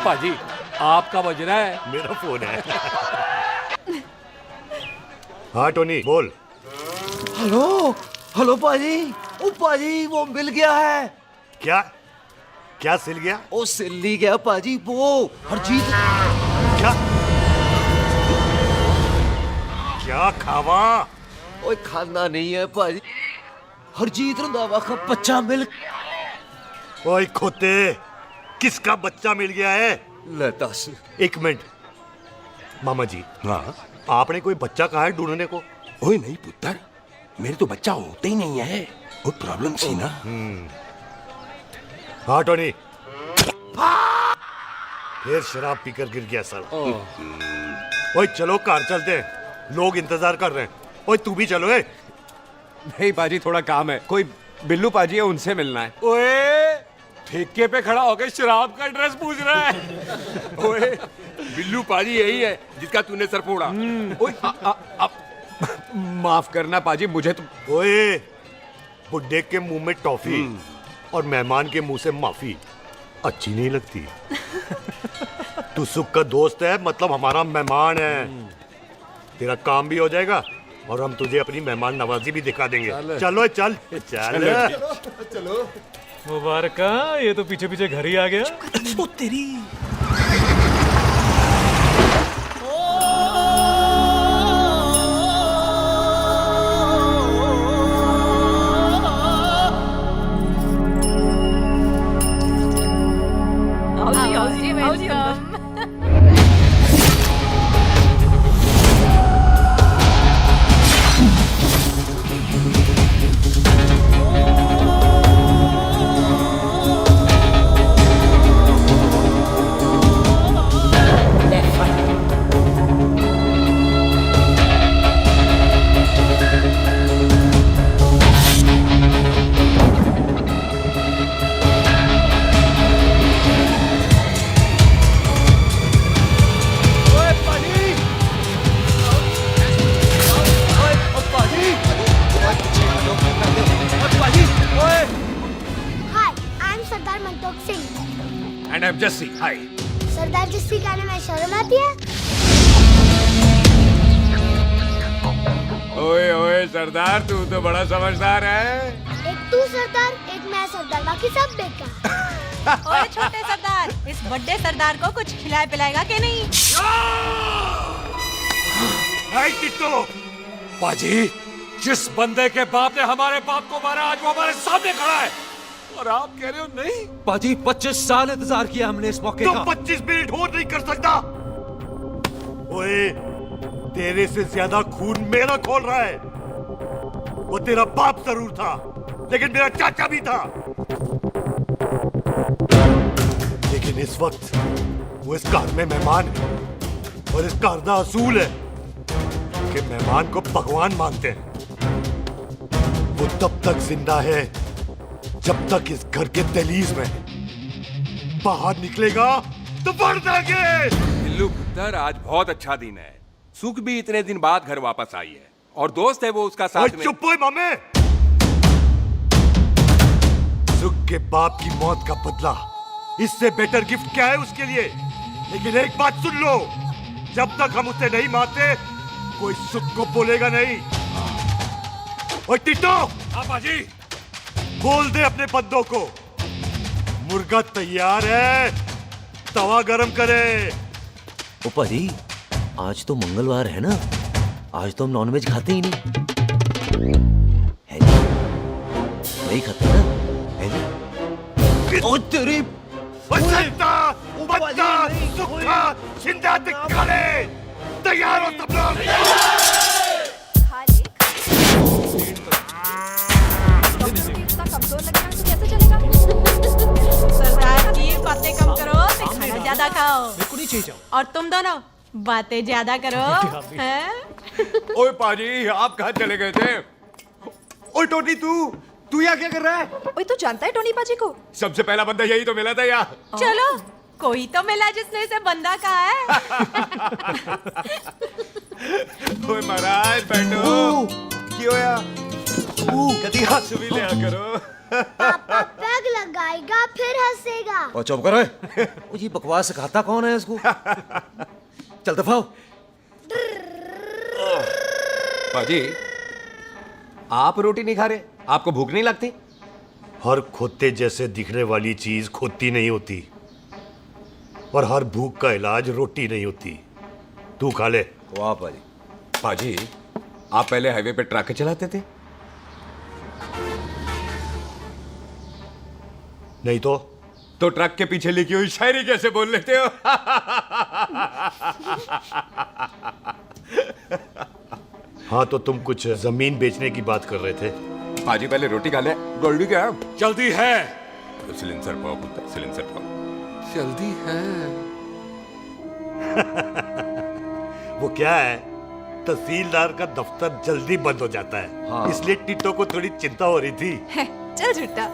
पाजी, आपका बज रहा है। मेरा फोन है। हाँ टोनी बोल। हेलो हेलो पाजी। ओ पाजी, वो मिल गया है। क्या क्या सिल गया? ओ सिल्ली गया पाजी, वो हरजीत। क्या क्या खावा? ओए खाना नहीं है पाजी, हरजीत रंधावा का बच्चा मिल। ओए खोते, किसका बच्चा मिल गया है? ले दस। एक मिनट मामा जी। हाँ, आपने कोई बच्चा कहा है ढूंढने को? ओए नहीं पुत्र, मेरे तो बच्चा होते ही नहीं है। वो प्रॉब्लम थी ना। हाँ टोनी, फिर शराब पीकर गिर गया सर। ओए चलो कार चलते हैं, लोग इंतजार कर रहे हैं। ओए तू भी चलो। नहीं पाजी, थोड़ा काम है। कोई बिल्लू पाजी है, उनसे मिलना है। ओए, ठेके पे खड़ा होकर शराब का एड्रेस पूछ रहा है। ओए, बिल्लू पाजी यही है जिसका तूने सर फोड़ा। ओए, माफ करना पाजी, मुझे तो। ओए, बुड्ढे के मुंह में टॉफी और मेहमान के मुंह से माफी अच्छी नहीं लगती। तू सुख का दोस्त है, मतलब हमारा मेहमान है। तेरा काम भी हो जाएगा और हम तुझे अपनी मेहमान नवाजी भी दिखा देंगे। चलो चल चल चलो। मुबारक, ये तो पीछे पीछे घर ही आ गया। ओ तेरी। And I'm Jesse. Hi. सरदार जस्सी कहने में शर्म आती है? ओए ओए सरदार, तू तो बड़ा समझदार है। एक तू सरदार, एक मैं सरदार, बाकी सब बेकार। ओए छोटे सरदार, इस बड़े सरदार को कुछ खिलाए पिलाएगा कि नहीं? टिट्टो, पाजी, जिस बंदे के बाप ने हमारे बाप को मारा, आज वो हमारे सामने खड़ा है और आप कह रहे हो नहीं? पाजी 25 साल इंतजार किया हमने इस मौके का। 25 मिनट और नहीं कर सकता। ओए, तेरे से ज्यादा खून मेरा खोल रहा है। वो तेरा बाप जरूर था, लेकिन मेरा चाचा भी था। लेकिन इस वक्त वो इस कार में मेहमान है और इस कार का असूल है कि मेहमान को भगवान मानते हैं। वो तब तक जिंदा है जब तक इस घर के दहलीज में है। बाहर निकलेगा तो बढ़ जाएंगे। बिल्लू पुत्र, आज बहुत अच्छा दिन है। सुख भी इतने दिन बाद घर वापस आई है और दोस्त है वो उसका साथ में। चुप हो मामे। सुख के बाप की मौत का बदला, इससे बेटर गिफ्ट क्या है उसके लिए? लेकिन एक बात सुन लो, जब तक हम उसे नहीं मारते कोई सुख को बोलेगा नहीं। ओए टिट्टो, पाजी, बोल दे अपने बंदों को मुर्गा तैयार है, तवा गरम करे। ओ पाजी, आज तो मंगलवार है ना, आज तो हम नॉनवेज खाते ही नहीं है जी। नहीं खाते ना, है जी। ओ तेरी संता, पत्ता सूखा जिंदा दिखाने तैयार हो सब लोग। इतना कमजोर लग रहा है तो कैसे चलेगा? सरदार जी बातें कम करो, खाना ज्यादा खाओ। मेरे को नहीं चाहिए जाओ। और तुम दोनों बातें ज्यादा करो, हैं? ओए पाजी, आप कहाँ चले गए थे? ओए टोनी, तू यहाँ क्या कर रहा है? ओए तू जानता है टोनी पाजी को? सबसे पहला बंदा यही तो मिला था यहाँ। चलो कोई तो मिला जिसने इसे बंदा कहा है। ओए महाराज बैठो। क्यों यार? कभी हंस भी लिया करो। पापा पैग लगाएगा फिर हंसेगा। और चुप करो। ओ ये बकवास सिखाता कौन है इसको? चल दफा हो। पाजी, आप रोटी नहीं खा रहे? आपको भूख नहीं लगती? हर खोते जैसे दिखने वाली चीज खोती नहीं होती और हर भूख का इलाज रोटी नहीं होती। तू खा ले। वाह पाजी। पाजी, आप पहले हाईवे पे ट्रक चलाते थे? नहीं तो ट्रक के पीछे लिखी हुई शायरी कैसे बोल लेते हो? हाँ तो तुम कुछ जमीन बेचने की बात कर रहे थे। पाजी पहले रोटी खा ले। गोल्डी क्या? जल्दी है। सिलेंसर पाओ पुत्र, सिलेंसर पाओ। जल्दी है। वो क्या है, तहसीलदार का दफ्तर जल्दी बंद हो जाता है। हाँ। इसलिए टिट्टो को थोड़ी चिंता हो रही थी। चल झूठा।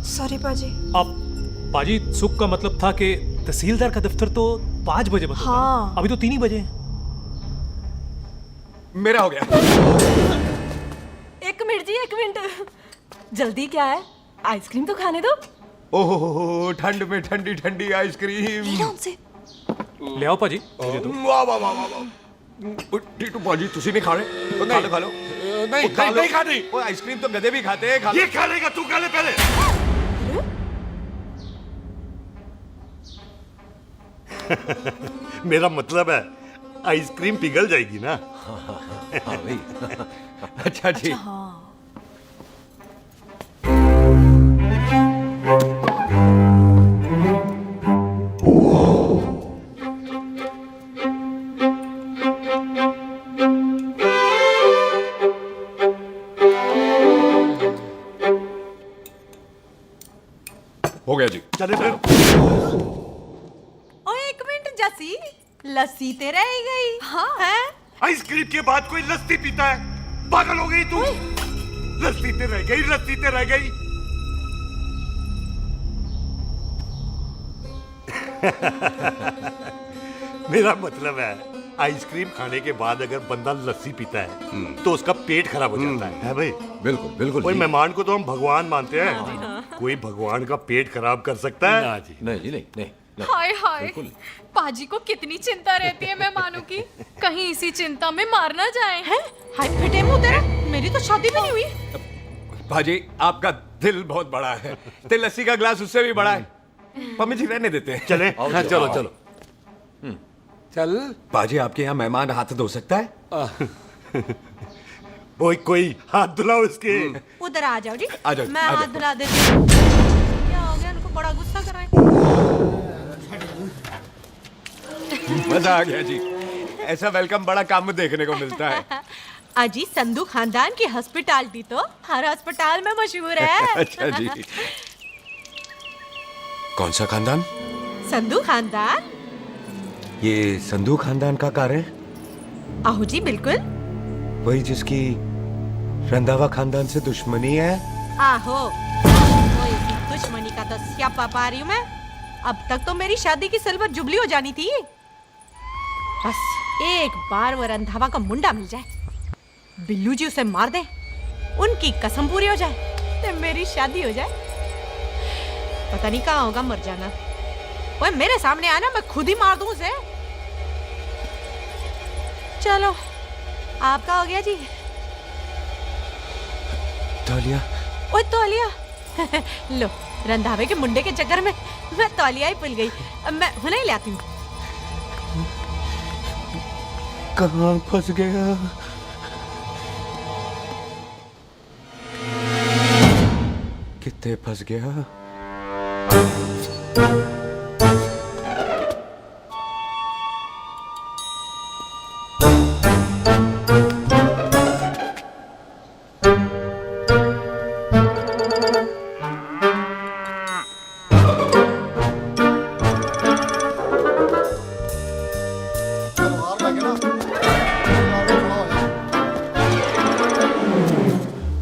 सॉरी पाजी। अब पाजी सुख का मतलब था कि तहसीलदार का दफ्तर तो 5 बजे बंद होता है। हाँ। अभी तो 3 ही बजे। मेरा हो गया। एक मिनट जी, एक मिनट। जल्दी क्या है? आइसक्रीम तो खाने दो। ओहो, ठंड में ठंडी ठंडी आइसक्रीम। ले लो उनसे। ले आओ पाजी। मुझे दो। वाह वाह वाह वाह। टिट्टू पाजी, तुसी नहीं खा रहे? खा लो खा लो। नहीं खानी। वो आइसक्रीम तो गधे भी खाते हैं। खा लो। ये खा लेगा, तू खा ले पहले। मेरा मतलब है आइसक्रीम पिघल जाएगी ना। हाँ भाई। अच्छा जी। हो गया जी। चले फिर। ओ एक मिनट जसी, लस्सी ते रह गई। हाँ। हैं? आइसक्रीम के बाद कोई लस्सी पीता है? पागल हो गई तू? लस्सी ते रह गई, लस्सी ते रह गई। मेरा मतलब है आइसक्रीम खाने के बाद अगर बंदा लस्सी पीता है तो उसका पेट खराब हो जाता है भाई? बिल्कुल बिल्कुल। कोई मेहमान को तो हम भगवान मानते हैं, कोई भगवान का पेट खराब कर सकता है? नहीं जी, नहीं नहीं। हाय हाय, पाजी को कितनी चिंता रहती है मेहमानों की। कहीं इसी चिंता में मार ना जाए। हैं? हाय फिटे मुंह तेरा, मेरी तो शादी भी नहीं हुई। पाजी, आपका दिल बहुत बड़ा है। ते लस्सी का ग्लास उससे भी बड़ा है। मम्मी जी रहने देते हैं। चले। हाँ, चलो चलो। चल। पाजी, आपके यहाँ मेहमान हाथ धो सकता है? कोई हाथ धुलाओ इसके। उधर आ जाओ जी। आ जाओ, मैं आ हाथ जाओ। धुला देती हूँ। क्या हो गया, इनको बड़ा गुस्सा कर रहे हैं। मजा आ गया जी। ऐसा वेलकम बड़ा काम में देखने को मिलता है। अजी संधू खानदान की हॉस्पिटैलिटी तो हर अस्पताल में मशहूर है। अच्छा जी। कौन सा खानदान? संधू खानदान। ये संधू खानदान का कार है? आहू जी बिल्कुल। वही जिसकी रंधावा खानदान से दुश्मनी है? आहो, वो इसी दुश्मनी का तो स्यापा पा रही हूँ मैं। अब तक तो मेरी शादी की सिल्वर जुबली हो जानी थी। बस एक बार वो रंधावा का मुंडा मिल जाए, बिल्लू जी उसे मार दे, उनकी कसम पूरी हो जाए, तो मेरी शादी हो जाए। पता नहीं कहाँ होगा मर जाना। वो मेरे सामने आना, मैं खुद ही मार दूं उसे। चलो, आपका हो गया जी। तौलिया। ओए तौलिया। लो, रंधावे के मुंडे के चक्कर में मैं तौलिया ही भूल गई। मैं हुने ही लाती हूँ। कहाँ फंस गया? कितने फंस गया?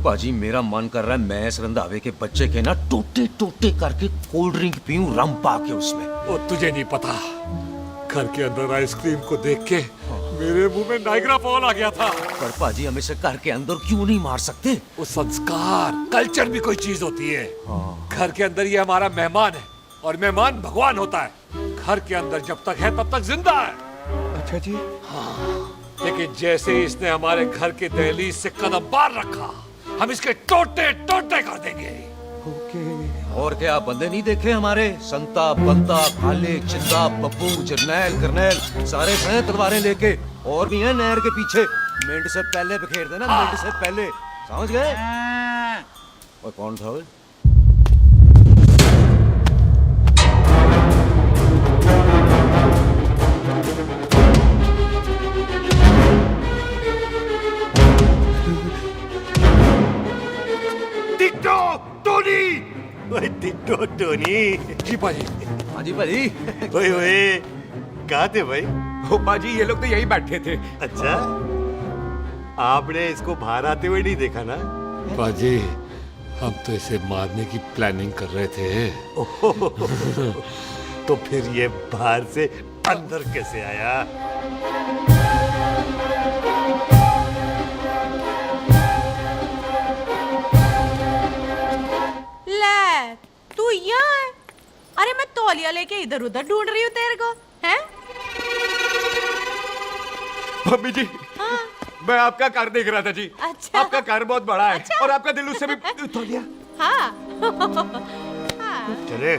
पाजी मेरा मन कर रहा है मैं इस रंधावे के बच्चे के ना टोटे टोटे करके कोल्ड ड्रिंक पीऊं रम पा के उसमें। वो तुझे नहीं पता, घर के अंदर आइसक्रीम को देख के मेरे मुंह में नाइग्रा फॉल आ गया था। पर पाजी हम इसे घर के अंदर क्यों नहीं मार सकते? वो संस्कार कल्चर भी कोई चीज होती है। घर के अंदर ये हमारा मेहमान है और मेहमान भगवान होता है। घर के अंदर जब तक है तब तक जिंदा है। अच्छा जी। हाँ, लेकिन जैसे ही इसने हमारे घर के दहलीज से कदम बाहर रखा हम इसके टोटे टोटे कर देंगे। और क्या बंदे नहीं देखे हमारे? संता बंता खाले चिंदा बब्बू जरनैल करनैल सारे हैं तलवारें लेके, और भी हैं नहर के पीछे। मिनट से पहले बिखेर देना, मिनट से पहले, समझ गए? और कौन था वो? टिट्टो टोनी, ओए टिट्टो टोनी। जी पाजी। हाँ जी पाजी। ओए ओए कहाँ थे भाई? ओ पाजी ये लोग तो यही बैठे थे। अच्छा, आपने इसको बाहर आते हुए नहीं देखा ना? पाजी हम तो इसे मारने की प्लानिंग कर रहे थे। तो फिर ये बाहर से अंदर कैसे आया? ले तू यहाँ है? अरे मैं तौलिया लेके इधर उधर ढूंढ रही हूँ तेरे को, हैं? मम्मी जी, हाँ? मैं आपका कार देख रहा था जी। अच्छा। आपका कार बहुत बड़ा है। अच्छा। और आपका दिल उससे भी तौलिया। हाँ। चले,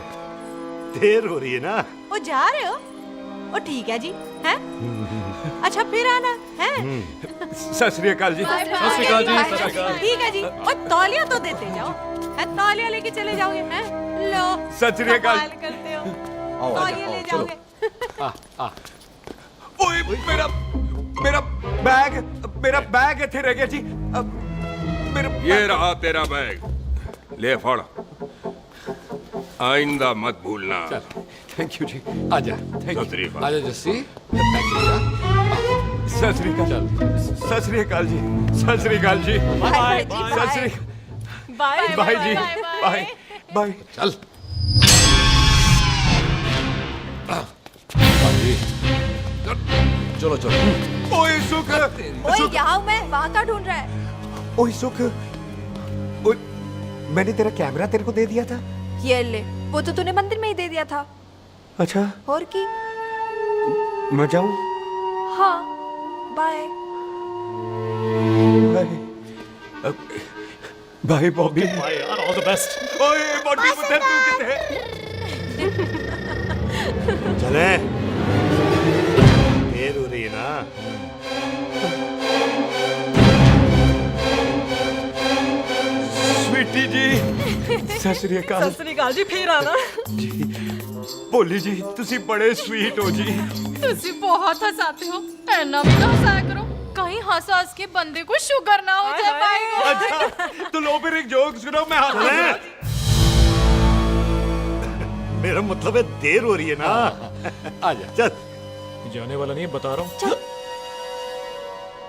देर हो रही है ना? वो जा रहे हो? वो ठीक है जी, हैं? अच्छा फिर आना, हैं? सत श्री अकाल जी। सत श्री अकाल जी, सत श्री अकाल। ठीक है जी, और तौलिया तो देते जाओ, है? तौलिया लेके चले जाओगे, हैं? लो। सत श्री अकाल। कमाल करते हो। आओ, तौलिया ले चलो। जाओगे। ओए मेरा मेरा मेरा बैग इथे रह गया जी। मेरा ये रहा तेरा बैग, ले फड़, आइंदा मत भूलना। थैंक यू जी। आजा। सत श्री अकाल। आजा जस्सी। सत श्री अकाल। सत श्री अकाल जी। सत श्री अकाल जी। बाय सत श्री बाय बाय जी। Bye bye. चल। चलो चलो। ओए सुख। ओए यहाँ हूँ मैं, वहाँ क्या ढूंढ रहा है? ओए सुख, ओए मैंने तेरा कैमरा तेरे को दे दिया था। ये ले, वो तो तूने मंदिर में ही दे दिया था। अच्छा, और की? मैं जाऊं? हाँ, बाय। बाय बॉबी। बाय यार, ऑल द बेस्ट। ओए बॉबी पुत्र तू किथे? चले, देर हो रही है ना? स्वीटी जी, सत श्री अकाल। सत श्री अकाल जी, फिर आना। जी, भोली जी, तुसी बड़े स्वीट हो जी। तुसी बहुत हंसाते हो, ऐना भी ना हंसाया करो, कहीं हंस हंस के बंदे को शुगर ना हो जाए पाएगा। अच्छा, तो लो फिर एक जोक सुनो, मैं हंसूंगा। मेरा मतलब है देर हो रही है ना? आजा। चल। जाने वाला नहीं, बता रहा हूँ।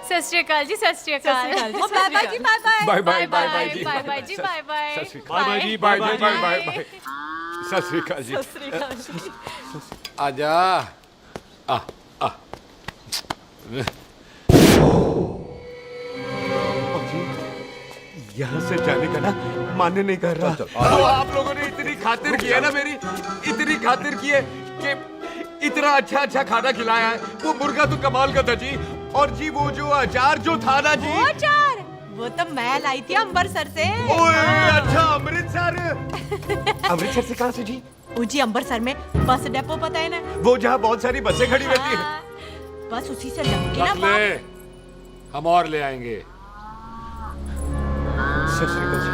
सत श्री अकाल जी, सत श्री अकाल। ओ, बाय बाय जी, bye bye. Bye bye bye bye जी। बाय बाय जी, बाय बाय। सत श्री अकाल। बाय जी, बाय बाय बाय बाय। सत श्री अकाल जी। सत श्री अकाल जी। आजा। आ आ। यहाँ से जाने का ना मन नहीं कर रहा। तो आप लोगों ने इतनी खातिर की है ना मेरी, इतनी खातिर की है कि इतना अच्छा अच्छा खाना खिलाया है। वो मुर्गा तो कमाल का था जी, और जी वो जो अचार जो था ना जी। वो अचार, वो तो मैं लाई थी अमृतसर से। ओए अच्छा, अमृतसर। अमृतसर से कहाँ से जी? जी अमृतसर में बस डिपो पता है ना? वो जहाँ बहुत सारी बसें खड़ी रहती हैं। बस उसी से लग के ना ले, हम और ले आएंगे। सत श्री अकाल जी।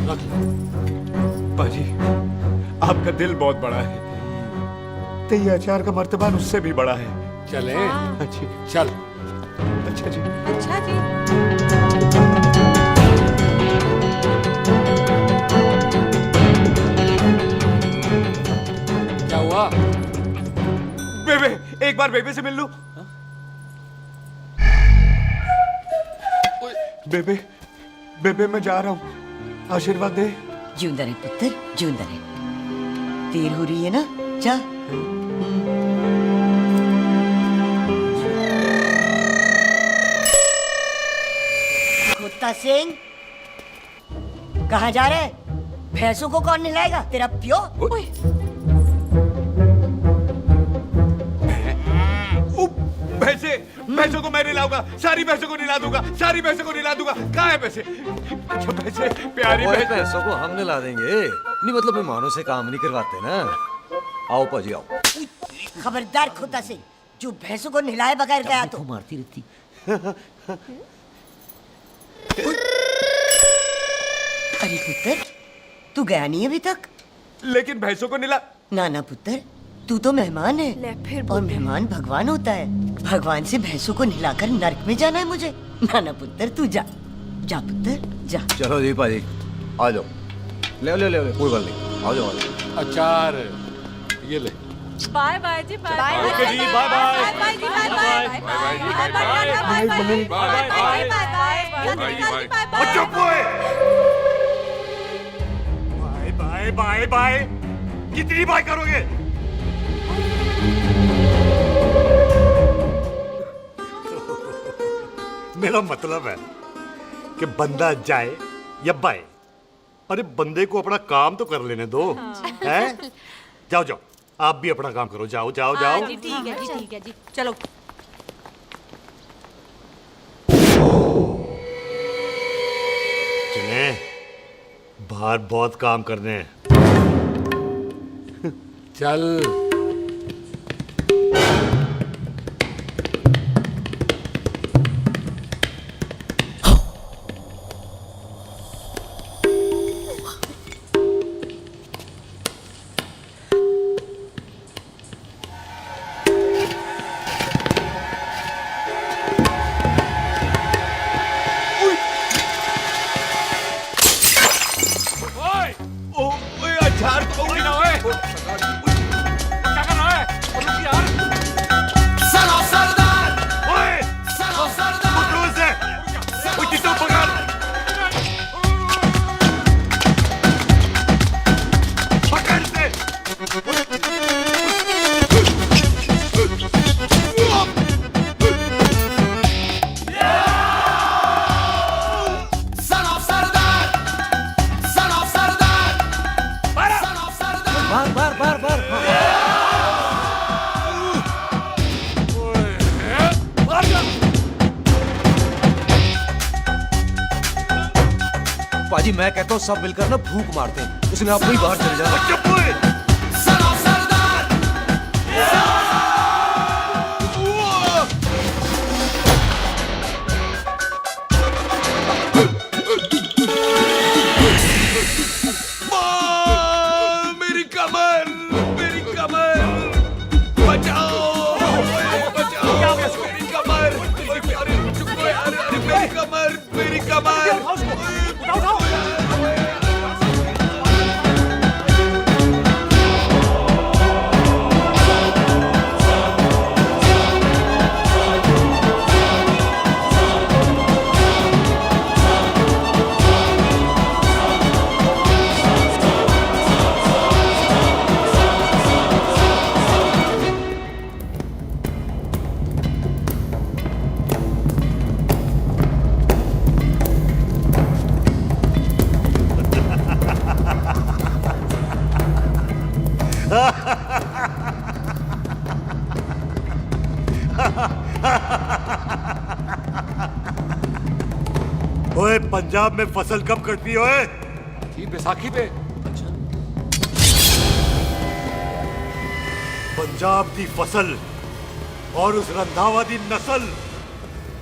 पाजी, आपका दिल बहुत बड़ा है, तो ये अचार का मर्तबान उससे भी बड़ा है। चले? अच्छी चल। अच्छा जी। अच्छा जी। क्या हुआ? बेबे, एक बार बेबे से मिल लूं। बेबे, बेबे मैं जा रहा हूँ, आशीर्वाद दे। जिंदा रहे पुत्र, जिंदा रहे। देर हो रही है ना, जा। कुत्ता सिंह, कहाँ जा रहे? भैंसों को कौन नहलाएगा? तेरा प्यो? भैंसों को मैं नहलाऊंगा, सारी भैंसों को नहला दूंगा, सारी भैंसों को नहला दूंगा। कहाँ है पैसे? जो पैसे प्यारी पैसों को हम नहला देंगे, नहीं मतलब मेहमानों से काम नहीं करवाते ना। आओ पाजी आओ। खबरदार कुत्ता सिंह, जो भैंसों को नहलाए बगैर गया तो मारती रहती। अरे पुत्र, तू गया नहीं अभी तक? लेकिन भैंसों को नहला। ना ना पुत्र, तू तो मेहमान है, और मेहमान भगवान होता है। भगवान से भैंसों को नहलाकर नरक में जाना है मुझे। ना ना पुत्र, तू जा, जा पुत्र, जा। चलो जी पाजी, आ जाओ। ले ले ले, कोई बात नहीं, आ जाओ। अचार ये ले। बाय बाय जी, बाय बाय ओके जी, बाय बाय। बाय जी, bye bye bye bye bye bye bye. कितनी बाय करोगे? मेरा मतलब है कि बंदा जाए या बाय, अरे बंदे को अपना काम तो कर लेने दो। हैं? जाओ जाओ, आप भी अपना काम करो, जाओ जाओ जाओ। जी ठीक है जी, ठीक है जी, चलो। चले, बाहर बहुत काम करने हैं। चल। अचार तो होगी ना ओए। क्या कर रहा है? रुक यार। सनो सरदार, ओए, सनो सरदार, मुझे से, ओए कितना पकड़, पकड़ से। सनो सरदार, सनो सरदार, सनो सरदार। बार बार बार बार। पाजी मैं कहता हूँ सब मिलकर ना भूख मारते हैं, उसने आप ही बाहर चले जाना। सनो सरदार, मेरी कमर, मेरी कमर, बचाओ, बचाओ, मेरी कमर, अरे चुप यार, अरे मेरी कमर, मेरी कमर। ओए पंजाब में फसल कब कटती है ओए? बैसाखी पे। पंजाब की फसल और उस रंधावा दी नस्ल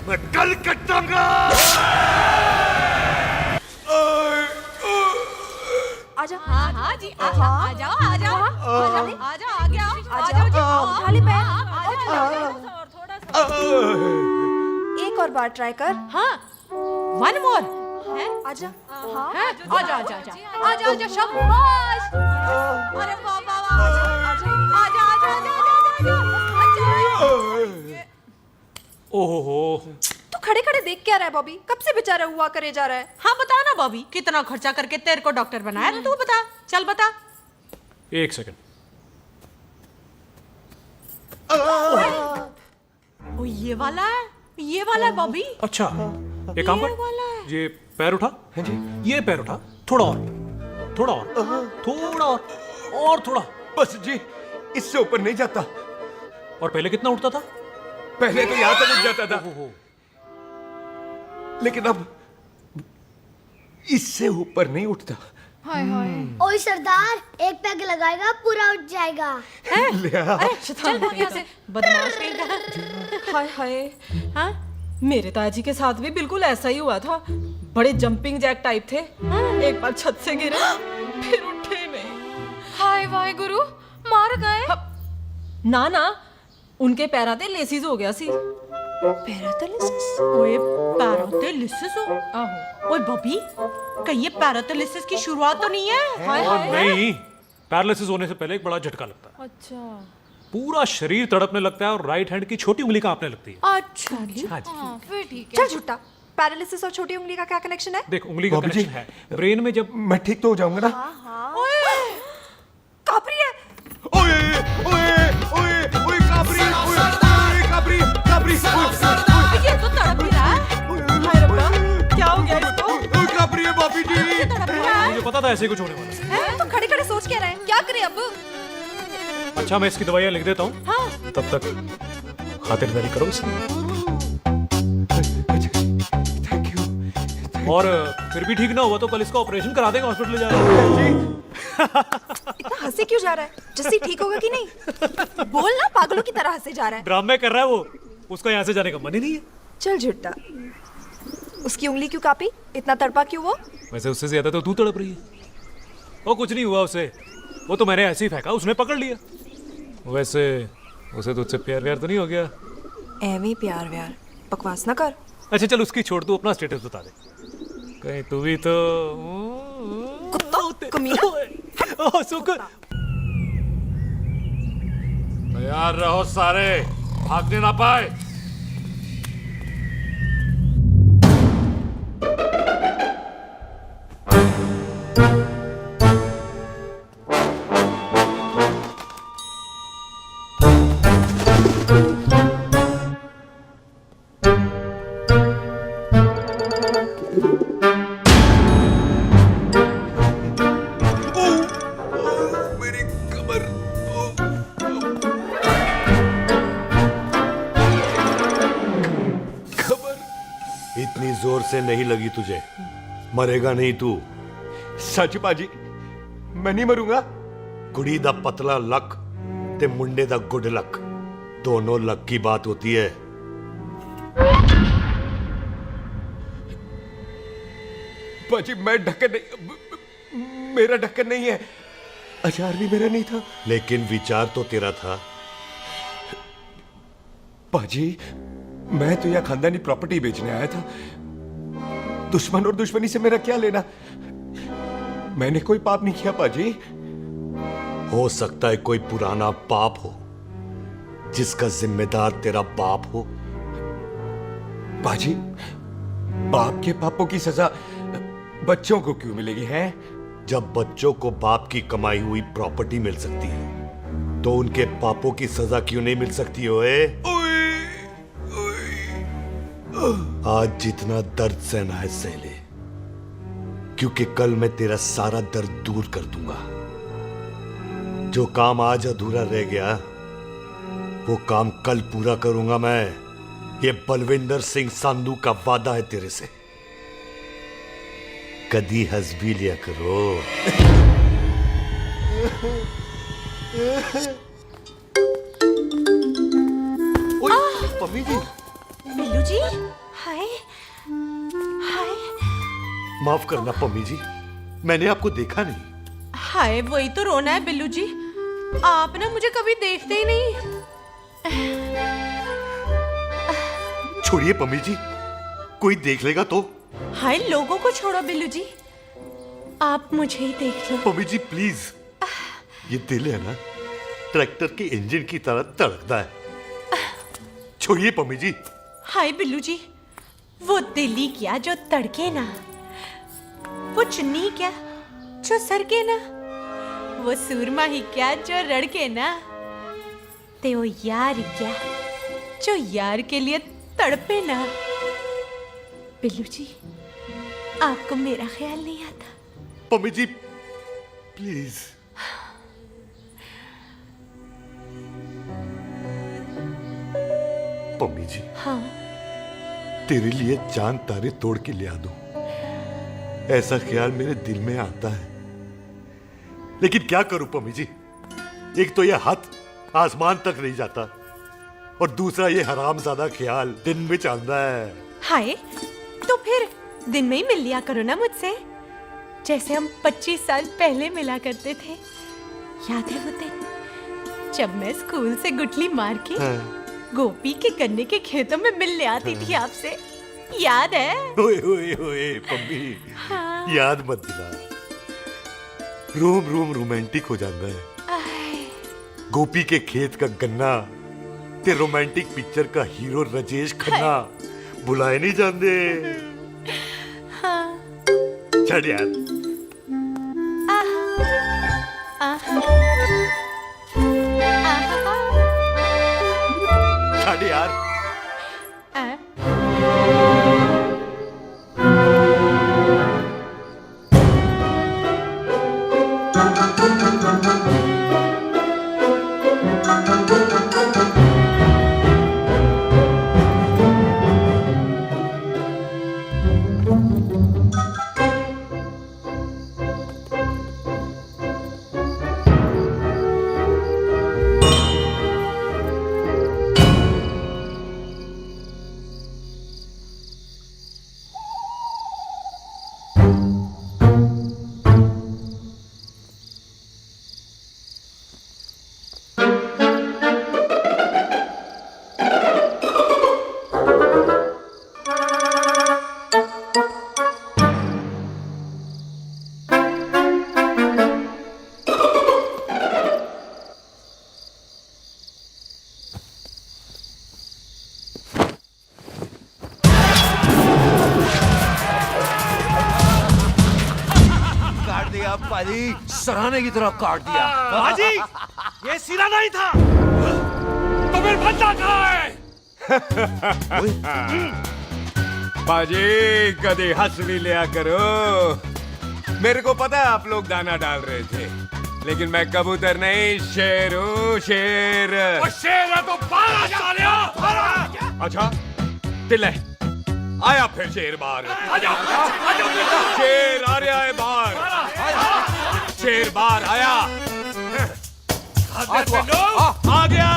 मैं कल कटांगा। आजा हाँ हाँ जी आ जाओ आ जाओ आ जाओ आ जाओ आगे आओ आ जाओ जी उठा ले पैर एक और बार ट्राई कर। हाँ वन मोर है आजा हाँ आजा आजा आजा आजा आजा शाबाश अरे वाह वाह वाह आजा आजा आजा आजा ओहो तू खड़े खड़े देख क्या रहा है बॉबी? कब से बेचारा हुआ करे जा रहा है? हाँ बता ना बॉबी, कितना खर्चा करके तेरे को डॉक्टर बनाया तू बता, चल बता। एक सेकंड। ओ ये वाला है बॉबी। अच्छा एक काम कर, ये पैर उठा। हाँ जी। ये पैर उठा, थोड़ा और थोड़ा और थोड़ा और थोड़ा। बस जी, इससे ऊपर नहीं जाता। और पहले कितना उठता था? पहले तो यहां तक उठ जाता था, लेकिन अब इससे ऊपर नहीं उठता। हाय हाय। ओए सरदार, एक पैग लगाएगा पूरा उठ जाएगा। चल भाग यहाँ से, बदमाश कहीं का। हाय हाय। हाँ मेरे ताजी के साथ भी बिल्कुल ऐसा ही हुआ था। बड़े जंपिंग जैक टाइप थे। एक बार छत से गिरे फिर उठे नहीं। हाय वाहे गुरु, मार गए? ना ना, उनके पैरां ते लेसिस हो गया सी। पैरालिसिस? ओए पैरालिसिस हो? आहो। ओए बॉबी, कहीं ये पैरालिसिस की शुरुआत तो नहीं है? हाय हाय। नहीं, पैरालिसिस होने से पहले एक बड़ा झटका लगता है। अच्छा। पूरा शरीर तड़पने लगता है और राइट हैंड की छोटी उंगली कांपने लगती है। अच्छा जी। हाँ जी। फिर ठीक है। चल झूठा, पैरालिसिस और छोटी उंगली का क्या कनेक्शन है? देख उंगली का कनेक्शन है ब्रेन में। जब मैं ठीक तो हो जाऊंगा ना? कापरी है। ओए ओए ओए ओए काबरी, ओए काबरी काबरी। ये तो तड़प ही रहा है। हाय रब्बा, क्या हो गया इसको? ओए काबरी है बापी जी। मुझे पता था ऐसे ही कुछ होने वाला है। तो खड़े खड़े सोच क्या रहे हैं? क्या करें अब? अच्छा मैं इसकी दवाइयाँ लिख देता हूँ। हाँ। तब तक खातिरदारी करो इसकी। Thank you. और फिर भी ठीक ना हुआ तो कल इसका ऑपरेशन करा देंगे, हॉस्पिटल ले जाना। इतना हंसे क्यों जा रहा है? जस्सी ठीक होगा कि नहीं? बोल ना, पागलों की तरह हंसे जा रहा है। ड्रामे कर रहा है वो, उसका यहाँ से जाने का मन ही नहीं है। चल झुट्टा, उसकी उंगली क्यों कापी? इतना तड़पा क्यों वो? वैसे उससे ज्यादा तो तू तड़प रही है। वो कुछ नहीं हुआ उसे, वो तो मैंने ऐसे ही फेंका, उसने पकड़ लिया। वैसे उसे तुझसे प्यार व्यार तो नहीं हो गया? एवी प्यार व्यार बकवास ना कर। अच्छा चल उसकी छोड़, तू अपना स्टेटस बता दे। कहीं तू भी तो कुत्ता कमीना। शुक्र। तैयार रहो सारे, भागने ना पाए। इतनी जोर से नहीं लगी तुझे, मरेगा नहीं तू। सच पाजी, मैं नहीं मरूंगा। कुड़ी दा पतला लक ते मुंडे दा गुड लक, दोनों लक की बात होती है। पाजी मैं ढक्कन नहीं, मेरा ढक्कन नहीं है। अचार भी मेरा नहीं था। लेकिन विचार तो तेरा था। पाजी मैं तो यह खानदानी प्रॉपर्टी बेचने आया था। दुश्मन और दुश्मनी से मेरा क्या लेना? मैंने कोई पाप नहीं किया पाजी। हो सकता है कोई पुराना पाप हो जिसका जिम्मेदार तेरा बाप हो। पाजी बाप के पापों की सजा बच्चों को क्यों मिलेगी है? जब बच्चों को बाप की कमाई हुई प्रॉपर्टी मिल सकती है तो उनके पापों की सजा क्यों नहीं मिल सकती? ओए आज जितना दर्द सहना है सह ले, क्योंकि कल मैं तेरा सारा दर्द दूर कर दूंगा। जो काम आज अधूरा रह गया वो काम कल पूरा करूंगा मैं। ये बलविंदर सिंह संधू का वादा है तेरे से। कदी हंस भी लिया करो। मम्मी जी। बिल्लू जी, हाय हाय। माफ करना पम्मी जी, मैंने आपको देखा नहीं। हाय वही तो रोना है बिल्लू जी, आप ना मुझे कभी देखते ही नहीं। छोड़िए पम्मी जी, कोई देख लेगा तो। हाय लोगों को छोड़ो बिल्लू जी, आप मुझे ही देख लो। पम्मी जी प्लीज, ये दिल है ना ट्रैक्टर के इंजन की तरह तड़कता है। छोड़िए पम्मी जी। हाय बिल्लू जी, वो दिल्ली क्या जो तड़के ना, वो चुन्नी क्या जो सरके ना, वो सूरमा ही क्या जो रड़के ना, ते वो यार क्या जो यार के लिए तड़पे ना। बिल्लू जी, आपको मेरा ख्याल नहीं आता? पम्मी जी प्लीज। पम्मी जी, हाँ तेरे लिए चांद तारे तोड़ के ले आ दूं, ऐसा ख्याल मेरे दिल में आता है, लेकिन क्या करूं पम्मी जी। एक तो ये हाथ आसमान तक नहीं जाता, और दूसरा ये हरामजादा ख्याल दिन में चांदा है। हाय, तो फिर दिन में ही मिल लिया करो ना मुझसे, जैसे हम 25 साल पहले मिला करते थे। याद है वो दिन जब मैं स्कूल से गुटली मार के गोपी के गन्ने के खेतों में मिलने आती थी आपसे, याद है? ओए ओए ओए पम्मी, हाँ। याद मत दिला, रोम रोम रोमांटिक हो जाता है। गोपी के खेत का गन्ना ते रोमांटिक पिक्चर का हीरो राजेश खन्ना बुलाए नहीं जाते। हाँ। चल यार। चल यार। पाजी, सराहने की तरह काट दिया। पाजी, ये सिरा नहीं था। तो फिर बंदा कहाँ है? पाजी कभी हंस भी लिया करो। मेरे को पता है आप लोग दाना डाल रहे थे, लेकिन मैं कबूतर नहीं शेर हूँ, शेर। शेर है तो बारह सालिया। अच्छा दिल आया फिर शेर बाहर। शेर आ रहा है बाहर, शेर बाहर आया। आ गया।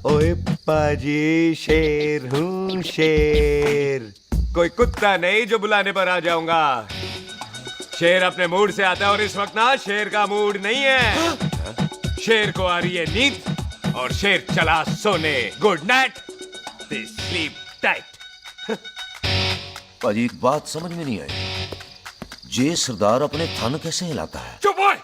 ओए पाजी शेर हूँ शेर, कोई कुत्ता नहीं जो बुलाने पर आ जाऊंगा। शेर अपने मूड से आता है और इस वक्त ना शेर का मूड नहीं है। शेर को आ रही है नींद और शेर चला सोने। Good night, sleep tight. पाजी एक बात समझ में नहीं आई, जे सरदार अपने थन कैसे हिलाता है? चुप हो।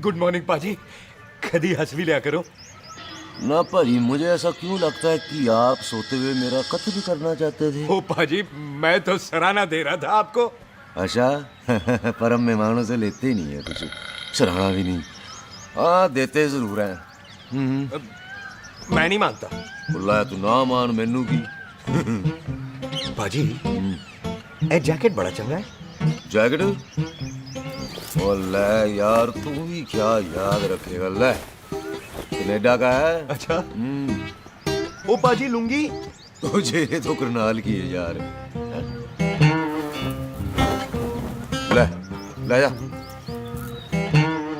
गुड मॉर्निंग पाजी, कभी हंस भी लिया करो ना। पाजी मुझे ऐसा क्यों लगता है कि आप सोते हुए मेरा कत्ल भी करना चाहते थे? ओ पाजी, मैं तो सराहना दे रहा था आपको। अच्छा पर हम मेहमानों से लेते ही नहीं है कुछ, सराहना भी नहीं। हाँ देते जरूर है। मैं नहीं मानता। बुलाया तू ना मान, मैनू की। पाजी ए जैकेट बड़ा चंगा है। जैकेट ओ ले यार, तू भी क्या याद रखेगा। ले कनेडा का है। अच्छा। ओ पाजी लुंगी तुझे ये तो करनाल की है यार। ले ले जा।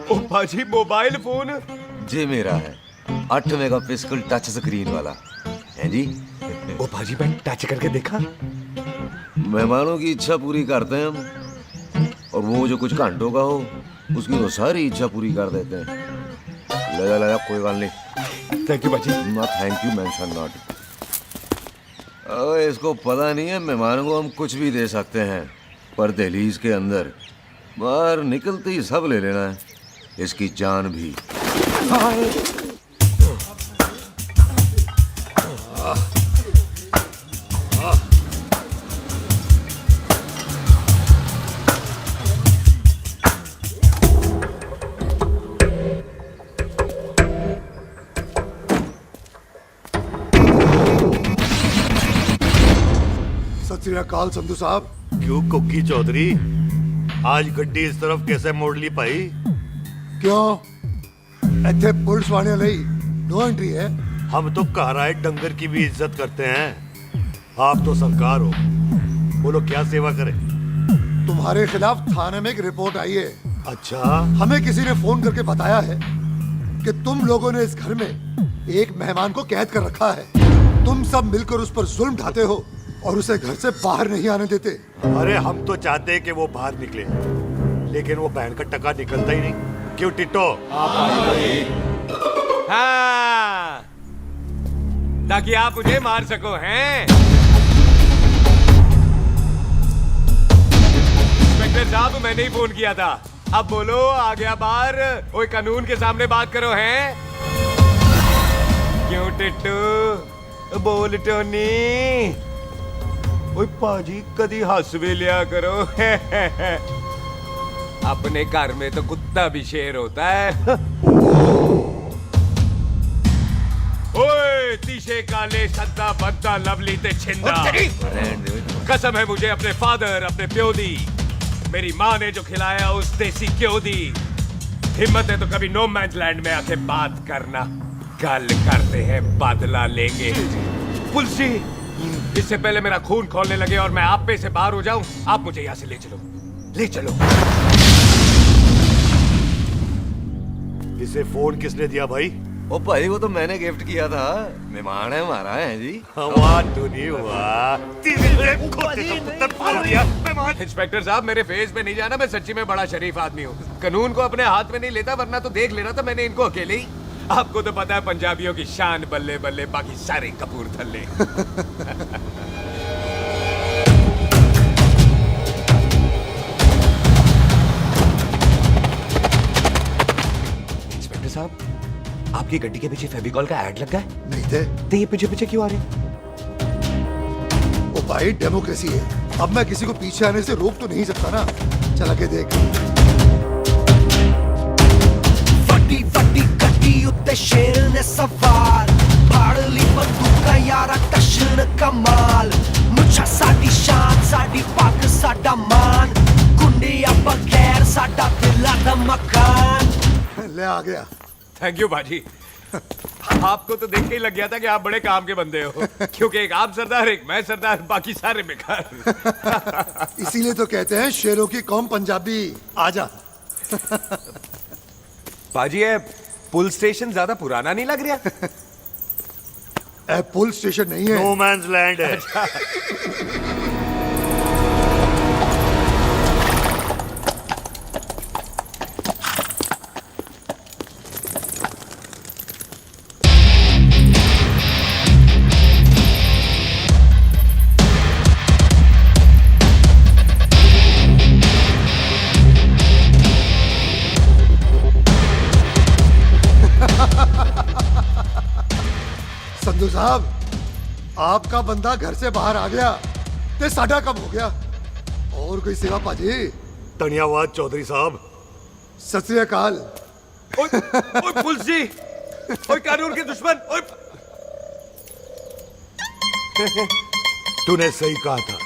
ओ पाजी मोबाइल फोन जे मेरा है 8 मेगापिक्सल टच स्क्रीन वाला है जी। ओ पाजी मैं टच करके देखा। मेहमानों की इच्छा पूरी करते हैं हम, और वो जो कुछ घंटों का हो उसकी तो सारी इच्छा पूरी कर देते हैं। ले जा कोई बात नहीं। थैंक यू बाजी। ना थैंक यू मेंशन नॉट। इसको पता नहीं है मेहमानों को हम कुछ भी दे सकते हैं, पर दहलीज के अंदर बाहर निकलते ही सब ले लेना है, इसकी जान भी। सत श्री अकाल संधू साहब। क्यों कुकी चौधरी, आज गड्डी इस तरफ कैसे मोड़ ली पाई? क्यों इतने पुलिस वाले ਲਈ नो एंट्री है? हम तो घर आए डंगर की भी इज्जत करते हैं। आप तो सरकार हो, बोलो क्या सेवा करें? तुम्हारे खिलाफ थाने में एक रिपोर्ट आई है। अच्छा, हमें किसी ने फोन करके बताया है कि तुम लोगों ने इस घर में एक मेहमान को कैद कर रखा है। तुम सब मिलकर उस पर जुल्म ढाते हो और उसे घर से बाहर नहीं आने देते। अरे हम तो चाहते हैं कि वो बाहर निकले, लेकिन वो बहन का टका निकलता ही नहीं। क्यों टिट्टो? हाँ, ताकि आप मुझे मार सको हैं। इंस्पेक्टर साहब मैंने ही फोन किया था। अब बोलो आ गया बाहर। ओए कानून के सामने बात करो हैं। क्यों टिट्टू? बोल टोनी। ओए पाजी कदी हंस भी लिया करो। अपने घर में तो कुत्ता भी शेर होता है। ओए तीशे काले सद्दा बद्दा लवली ते छिंदा। कसम है मुझे अपने फादर, अपने प्यो दी, मेरी माँ ने जो खिलाया उस देसी क्यों दी। हिम्मत है तो कभी नो मैंस लैंड में आके बात करना। कल करते हैं बदला लेंगे। पुलसी, इससे पहले मेरा खून खोलने लगे और मैं आप पे से बाहर हो जाऊं, आप मुझे यहाँ से ले चलो, ले चलो। इसे फोन किसने दिया भाई? ओ भाई वो तो मैंने गिफ्ट किया था। मेहमान है हमारा है जी। वाह टोनी वाह। इंस्पेक्टर साहब मेरे फेस पे नहीं जाना, मैं सच्ची में बड़ा शरीफ आदमी हूँ। कानून को अपने हाथ में नहीं लेता, वरना तो देख लेना था मैंने इनको अकेले ही। आपको तो पता है पंजाबियों की शान बल्ले बल्ले, बाकी सारे कपूरथल्ले। इंस्पेक्टर साहब आपकी गड्डी के पीछे फेविकॉल का ऐड लग गया है? नहीं थे। तो ये पीछे पीछे क्यों आ रहे? ओ भाई डेमोक्रेसी है, अब मैं किसी को पीछे आने से रोक तो नहीं सकता ना। चला के देख। ਵੱਡੀ ਵੱਡੀ ਗੱਡੀ ਉੱਤੇ ਸ਼ੇਰ ਨੇ ਸਵਾਰ ਫੜ ਲਈ ਬੰਦੂਕਾਂ ਯਾਰਾ ਟਸ਼ਨ ਕਮਾਲ ਮੁੱਛਾਂ ਸਾਡੀ ਸ਼ਾਨ ਸਾਡੀ ਪੱਗ ਸਾਡਾ ਮਾਨ ਗੁੰਡਿਆਂ ਬਗੈਰ ਸਾਡਾ ਦਿਲਾਂ ਦਾ ਮਕਾਨ। ले आ गया। थैंक यू बाजी। आपको तो देख के ही लग गया था कि आप बड़े काम के बंदे हो, क्योंकि एक आप सरदार, एक मैं सरदार, बाकी सारे बेकार। इसीलिए तो कहते हैं शेरों की कौम पंजाबी। आजा। बाजी ये पुल स्टेशन ज्यादा पुराना नहीं लग रहा? पुल स्टेशन नहीं है, नो मैंस लैंड है। संधू साहब आपका बंदा घर से बाहर आ गया, ते साडा कब हो गया? और कोई सेवा पाजी? धन्यवाद चौधरी साहब। सत श्री अकाल। ओए पुलिस जी, ओए कानून के दुश्मन, ओए। तूने सही कहा था,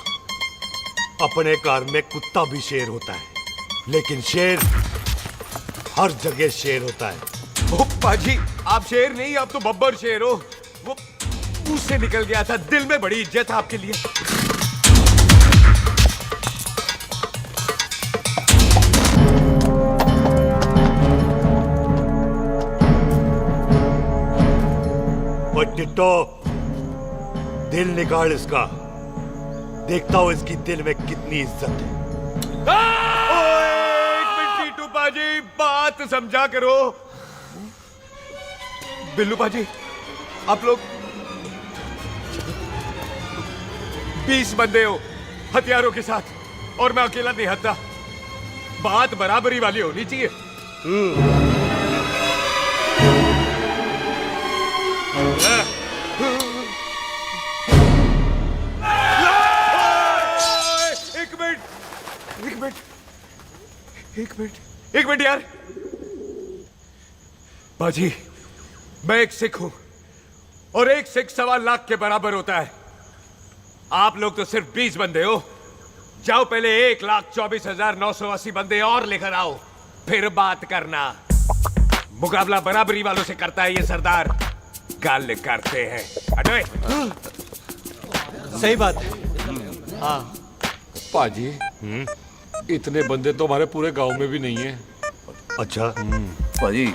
अपने घर में कुत्ता भी शेर होता है, लेकिन शेर हर जगह शेर होता है। ओ पाजी आप शेर नहीं, आप तो बब्बर शेर हो। मुंह से निकल गया था, दिल में बड़ी इज्जत है आपके लिए। ओए टिट्टो, दिल निकाल इसका, देखता हूं इसकी दिल में कितनी इज्जत है। एक मिनट टीटू पाजी, बात समझा करो। बिल्लू पाजी, आप लोग 20 बंदे हो हथियारों के साथ, और मैं अकेला नहीं हत्या। बात बराबरी वाली होनी चाहिए। एक मिनट यार। बाजी, मैं एक सिख हूं, और एक सिख 1.25 लाख के बराबर होता है। आप लोग तो सिर्फ 20 बंदे हो। जाओ पहले 1,24,980 बंदे और लेकर आओ, फिर बात करना। मुकाबला बराबरी वालों से करता है ये सरदार, गाल करते हैं। हटोए। सही बात है। हाँ पाजी, इतने बंदे तो हमारे पूरे गांव में भी नहीं है। अच्छा पाजी,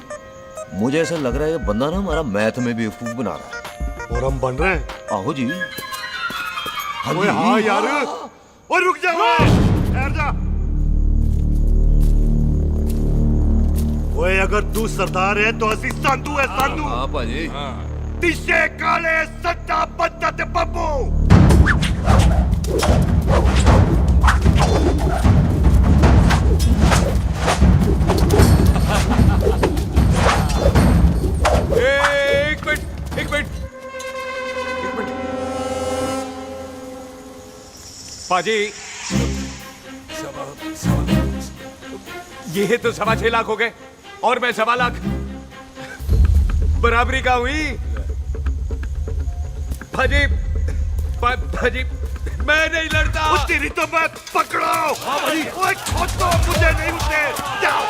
मुझे ऐसा लग रहा है ये बंदा ना हमारा मैथ में बेवकूफ बना रहा है। और हम बन रहे हैं। आहो जी। ओए हाँ यार, और रुक जा, ठहर जा। ओए अगर तू सरदार है तो असी संधू है, संधू। हाँ पाजी। दिशे काले सट्टा बद्दा ते बब्बू। एक मिनट पाजी, ये तो 6.25 लाख हो गए, और मैं 1.25 लाख। बराबरी का हुई भाजी। भाजी, मैं नहीं लड़ता। तेरी तो मैं पकड़ो। ओए छोड़ दो मुझे, नहीं उठे। जाओ।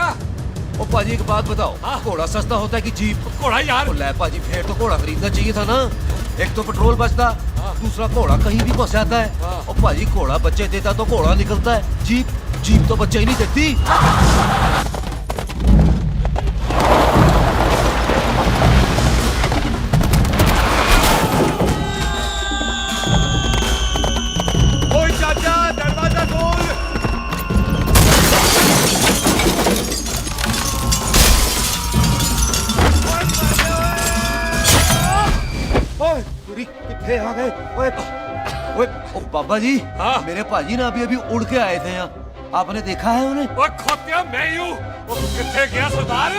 क्या? ओ पाजी एक बात बताओ, घोड़ा सस्ता होता है कि जीप? घोड़ा यार। ओ ले पाजी, फिर तो घोड़ा खरीदना चाहिए था ना। एक तो पेट्रोल बचता, दूसरा घोड़ा कहीं भी फंस जाता है। और पाजी घोड़ा बच्चे देता तो घोड़ा निकलता है, जीप तो बच्चे ही नहीं देती। ओए चाचा, दरवाजा खोल। ओए कितने आ गए? ओए ओए ओ बाबा जी, मेरे पाजी ना अभी उड़ के आए थे यहाँ, आपने देखा है उन्हें? ओए खोतिया मैं ही हूँ। वो कितने गया सरदार?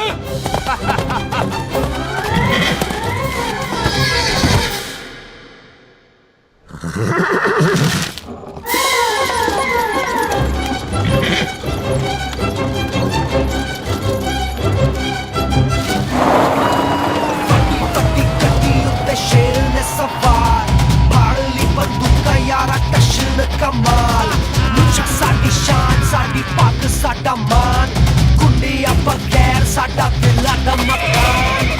शेर ने सवार फाड़ली बंदूका यारा टशन कमाल मुझा साडी शान साडी पग साडा मान गुंडिया बगैर साडा दिला दा मकान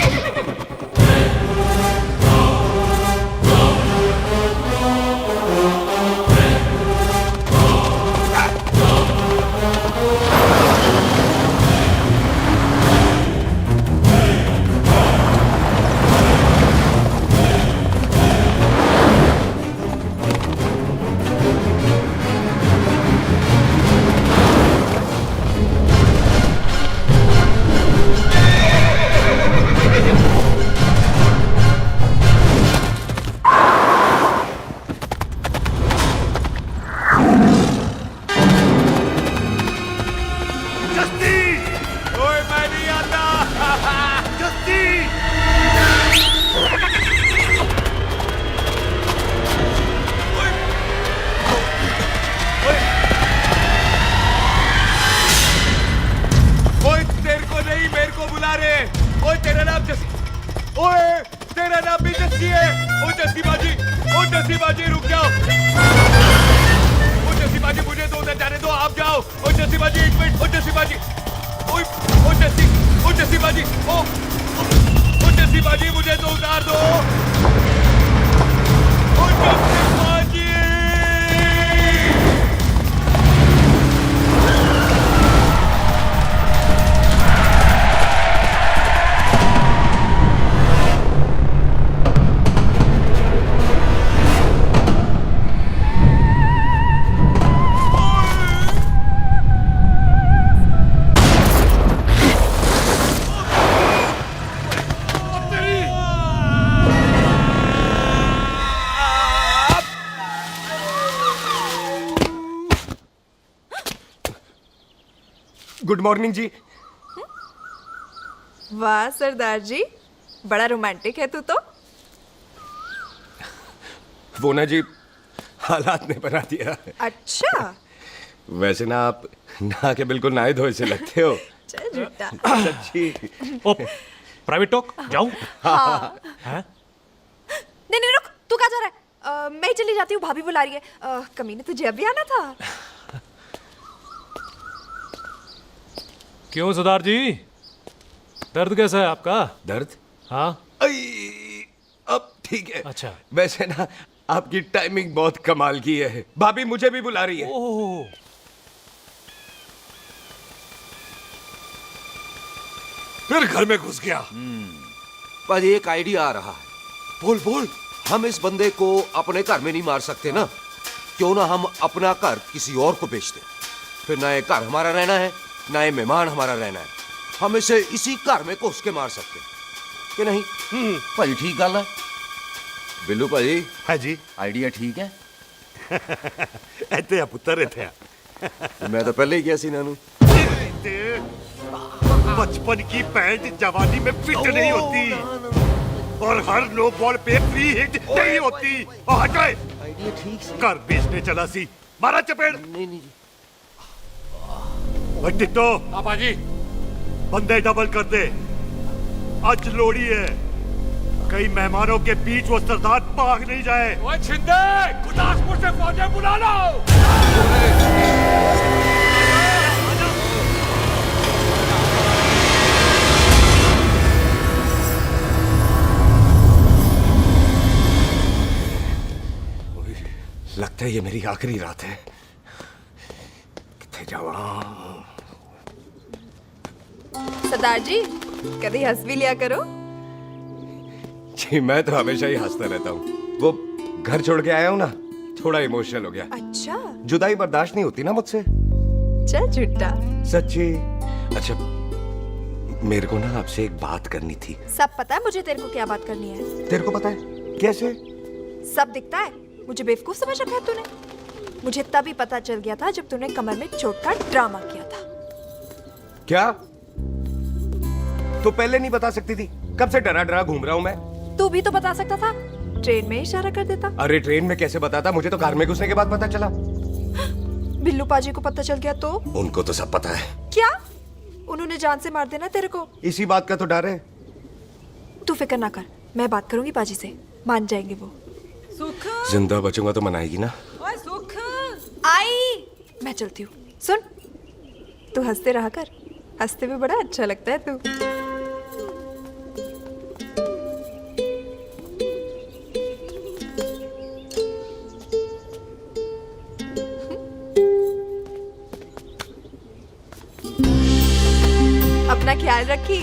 गुड मॉर्निंग जी। वाह सरदार जी, बड़ा रोमांटिक है तू तो। वो ना जी, हालात ने बना दिया। अच्छा। वैसे ना आप नहा के बिल्कुल नहाए धोए से लगते हो। चल झूठा। सच्ची। ओ, प्राइवेट टॉक जाऊं? हाँ। हैं? नहीं रुक, तू कहाँ जा रहा है? मैं ही चली जाती हूँ, भाभी बुला रही है। कमीने तुझे अभी आना था। क्यों सरदार जी, दर्द कैसा है आपका? दर्द? हाँ। अब ठीक है। अच्छा। वैसे ना आपकी टाइमिंग बहुत कमाल की है। भाभी मुझे भी बुला रही है। ओह। फिर घर में घुस गया। पर एक आइडिया आ रहा है। बोल बोल। हम इस बंदे को अपने घर में नहीं मार सकते ना, क्यों ना हम अपना घर किसी और को बेच दें। फिर ना ये घर हमारा रहना है, ना ये मेहमान हमारा रहना है। हम इसे इसी घर में घुस के मार सकते हैं कि नहीं? भाजी ठीक गल है। बिल्लू भाजी। हाँ जी। आइडिया ठीक है। ਇੱਥੇ ਆ ਪੁੱਤਰ ਇੱਥੇ ਆ। मैं तो पहले ही किया सी नानू। बचपन की पैंट जवानी में फिट नहीं होती और हर लो बॉल पे फ्री हिट नहीं होती। और हटाए। आइडिया ठीक सी। घर बेचने चला सी, मारा चपेड़। नहीं नहीं जी। टिट्टो। आपा जी। बंदे डबल कर दे, आज लोड़ी है। कई मेहमानों के बीच वो सरदार भाग नहीं जाए। ओए छिंदे, गुरदासपुर से फौजें बुला लो। है ये मेरी आखिरी रात है। किथे जावा? सरदार जी कभी हंस भी लिया करो। जी मैं तो हमेशा ही हंसता रहता हूँ। वो घर छोड़ के आया हूँ ना, थोड़ा इमोशनल हो गया। अच्छा जुदाई बर्दाश्त नहीं होती ना मुझसे। चल झूठा। सच्ची। अच्छा मेरे को ना आपसे एक बात करनी थी। सब पता है मुझे तेरे को क्या बात करनी है। तेरे को पता है कैसे? सब दिखता है। मुझे बेवकूफ समझ रखा है तूने। मुझे तभी पता चल गया था जब तूने कमर में चोट का ड्रामा किया था। क्या? तो पहले नहीं बता सकती थी? कब से डरा डरा घूम रहा हूँ मैं। तू भी तो बता सकता था, ट्रेन में इशारा कर देता। अरे ट्रेन में कैसे बताता? मुझे तो कार में घुसने के बाद पता चला। बिल्लू पाजी को पता चल गया तो? उनको तो सब पता है। क्या? उन्होंने जान से मार देना तेरे को। इसी बात का तो डर है। तू फिक्र ना कर, मैं बात करूंगी पाजी से, मान जाएंगे वो। सुख जिंदा बचूंगा तो मनाएगी ना। ओए सुख आई मैं चलती हूँ। सुन तू हंसते रहा कर, हंसते में बड़ा अच्छा लगता है तू। अपना ख्याल रखी।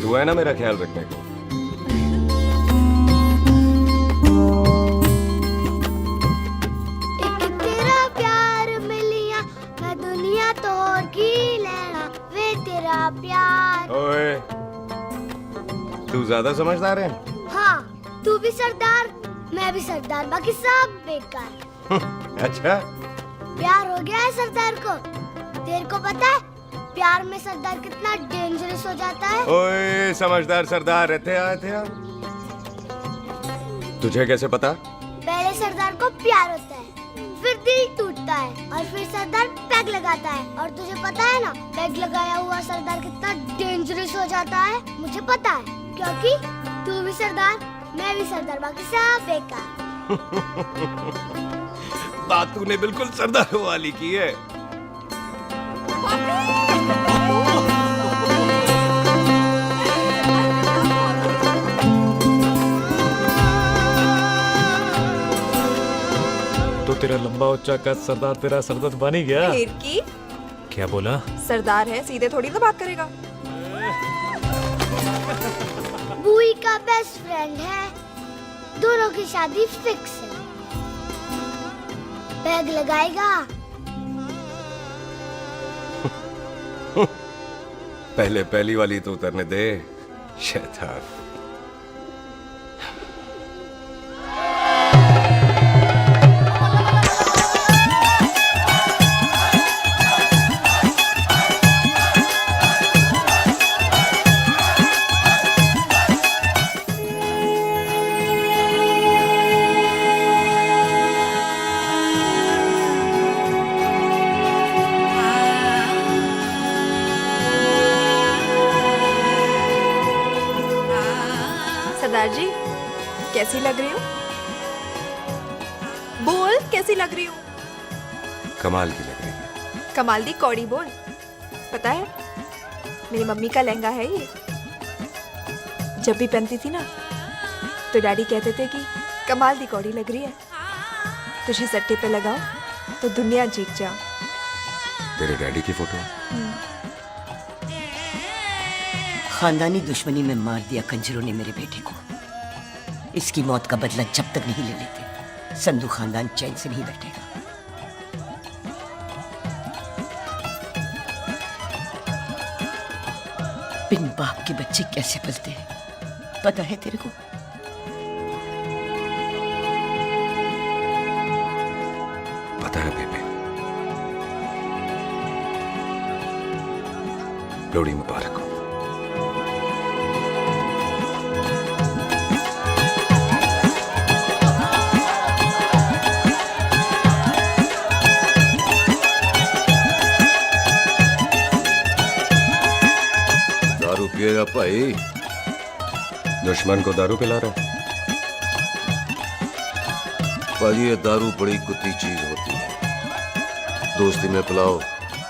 तू है ना मेरा ख्याल रखने को। एक तेरा प्यार मिलिया मैं दुनिया तोड़ की लेना वे तेरा प्यार। ओए तू ज्यादा समझदार है। हाँ तू भी सरदार मैं भी सरदार बाकी सब बेकार। अच्छा प्यार हो गया है सरदार को। तेरे को पता है प्यार में सरदार कितना डेंजरस हो जाता है। ओए समझदार सरदार रहते आ। तुझे कैसे पता? पहले सरदार को प्यार होता है, फिर दिल टूटता है और फिर सरदार पैग लगाता है। और तुझे पता है ना पैग लगाया हुआ सरदार कितना डेंजरस हो जाता है। मुझे पता है क्योंकि तू भी सरदार मैं भी सरदार बाकी सब बेकार। बात तूने बिल्कुल सरदार वाली की है। तो तेरा लंबा उच्चा कद सरदार तेरा सरदर्द बन ही गया। फिर की क्या बोला? सरदार है सीधे थोड़ी तो बात करेगा। बुई का बेस्ट फ्रेंड है, दोनों की शादी फिक्स है। पैग लगाएगा। पहले पहली वाली तो उतरने दे शैतान। सरदार जी कैसी लग रही हूँ? बोल कैसी लग रही हूँ? कमाल की लग रही है। कमाल दी कौड़ी बोल। पता है मेरी मम्मी का लहंगा है ये। जब भी पहनती थी ना तो डैडी कहते थे कि कमाल दी कौड़ी लग रही है, तुझे सट्टे पे लगाओ तो दुनिया जीत जाओ। तेरे डैडी की फोटो? खानदानी दुश्मनी में मार दिया कंजरों ने मेरे बेटे को। इसकी मौत का बदला जब तक नहीं ले लेते संधू खानदान चैन से नहीं बैठेगा। बिन बाप के बच्चे कैसे पलते हैं पता है तेरे को? पता है बेबे। लोहड़ी मुबारक हो। दारू पिएगा भाई? दुश्मन को दारू पिला रहा है? भाजी ये दारू बड़ी कुत्ती चीज होती है। दोस्ती में पिलाओ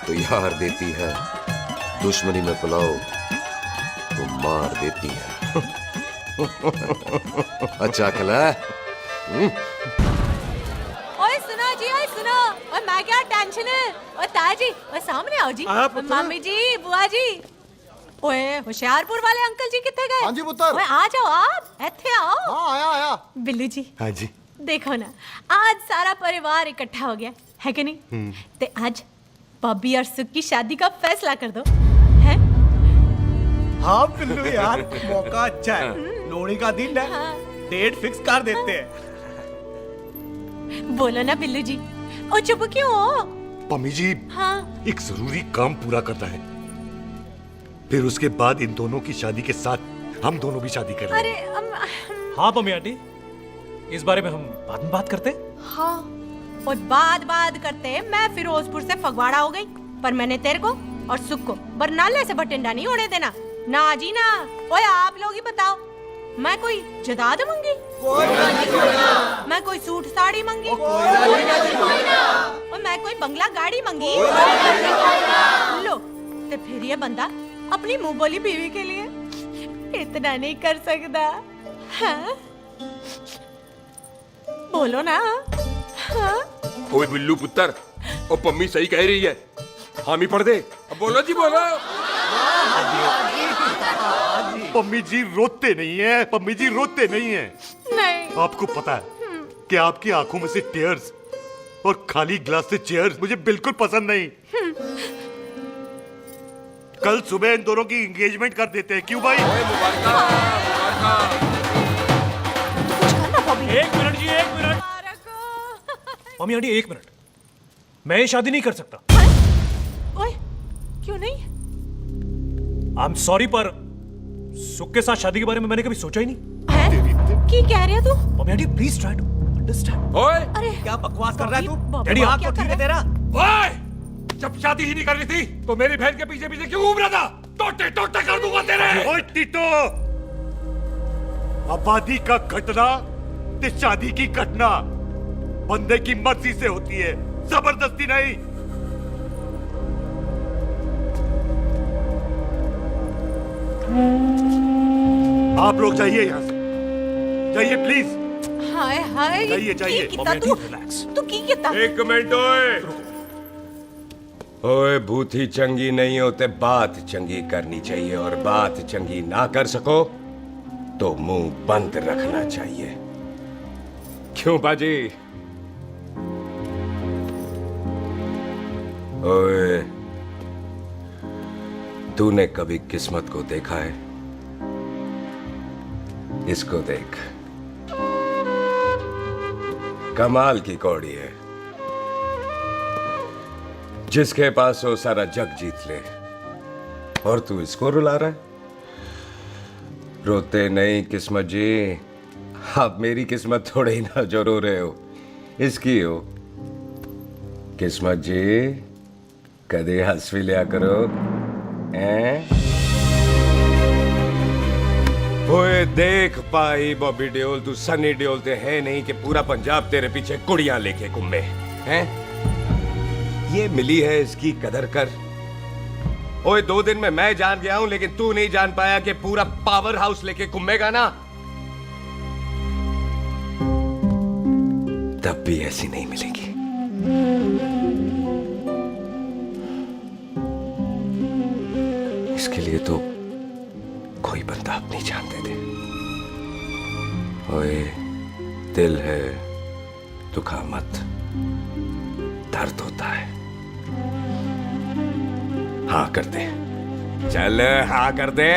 तो यार देती है, दुश्मनी में पिलाओ तो मार देती है। अच्छा खिला है? ओए मैं क्या टेंशन है। ओए ताजी, ओए सामने आओ जी। आया पुत्र। मामी जी, बुआ जी। ओए होशियारपुर वाले अंकल जी कितने गए? हाँ जी पुत्र। ओए आ जाओ आप, इत्थे आओ। हाँ आया। बिल्लू जी। हाँ जी। देखो ना, आज सारा परिवार इकट्ठा हो गया है कि नहीं? ते आज बॉबी और सुख की शादी का फैसला कर दो, हैं? हाँ बिल्लू यार, मौका अच्छा है। लोहड़ी का दिन है, डेट फिक्स कर देते हैं। बोलो ना बिल्लू जी, ओ चुप क्यों हो? पम्मी जी, हाँ। एक जरूरी काम पूरा करना है, फिर उसके बाद इन दोनों की शादी के साथ हम दोनों भी शादी कर अरे हाँ पम्मी आंटी, इस बारे में हम बाद में बात करते। हाँ, और बाद करते मैं फिरोजपुर से फगवाड़ा हो गई, पर मैंने तेरे को और सुख को बरनाले से बठिंडा नहीं होने देना। ना जी ना। ओए आप लोग ही बताओ, मैं कोई जायदाद मांगी? मैं कोई सूट साड़ी मांगी? और मैं कोई बंगला गाड़ी मांगी? लो, तो फिर ये बंदा अपनी मुंह बोली बीवी के लिए इतना नहीं कर सकता, हाँ? बोलो ना। हाँ? ओए बिल्लू पुत्र, ओ पम्मी सही कह रही है, हामी पढ़ दे। अब बोलो जी, बोलो। पम्मी जी रोते नहीं है, पम्मी जी रोते नहीं है। नहीं। आपको पता है कि आपकी आंखों में से टीयर्स और खाली ग्लास से चेयर्स मुझे बिल्कुल पसंद नहीं। कल सुबह इन दोनों की एंगेजमेंट कर देते हैं, क्यों भाई? एक मिनट जी, एक मिनट। मम्मी आंटी एक मिनट, मैं ये शादी नहीं कर सकता। ओए, क्यों नहीं? आई एम सॉरी, पर सुख के साथ शादी के बारे में मैंने कभी सोचा ही नहीं। की कह रहे हो तू? Mummy aunty please try to understand. ओए अरे क्या बकवास कर रहा है तू? डैडी दिमाग तो ठीक है तेरा? ओए, जब शादी ही नहीं करनी थी तो मेरी बहन के पीछे पीछे क्यों घूम रहा था? टोटे टोटे कर दूंगा तेरे। ओए टीटो, आबादी का घटना ते शादी की घटना बंदे की मर्जी से होती है, जबरदस्ती नहीं। आप लोग जाइए यहाँ से, जाइए प्लीज। हाय हाय, जाइए, जाइए। की कितना तू की कितना? एक मिनट ओए। ओए भूती चंगी नहीं होते, बात चंगी करनी चाहिए, और बात चंगी ना कर सको तो मुंह बंद रखना चाहिए। क्यों बाजी? ओए, तूने कभी किस्मत को देखा है? इसको देख, कमाल की कौड़ी है, जिसके पास वो सारा जग जीत ले, और तू इसको रुला रहा है? रोते नहीं किस्मत जी, आप मेरी किस्मत थोड़े ही ना जो रो रहे हो, इसकी हो। किस्मत जी, कदे हंस भी लिया करो, हैं? ओए देख पाई बॉबी देओल, तू सनी देओल ते है नहीं कि पूरा पंजाब तेरे पीछे कुड़ियां लेके घूमे, हैं? ये मिली है, इसकी कदर कर। ओए 2 दिन में मैं जान गया हूं, लेकिन तू नहीं जान पाया कि पूरा पावर हाउस लेके घूमेगा ना, तब भी ऐसी नहीं मिलेगी। इसके लिए तो कोई बंदा अपनी जान दे दे। ओए, दिल है, दुखा मत, दर्द होता है। हाँ कर दे, चल हाँ कर दे।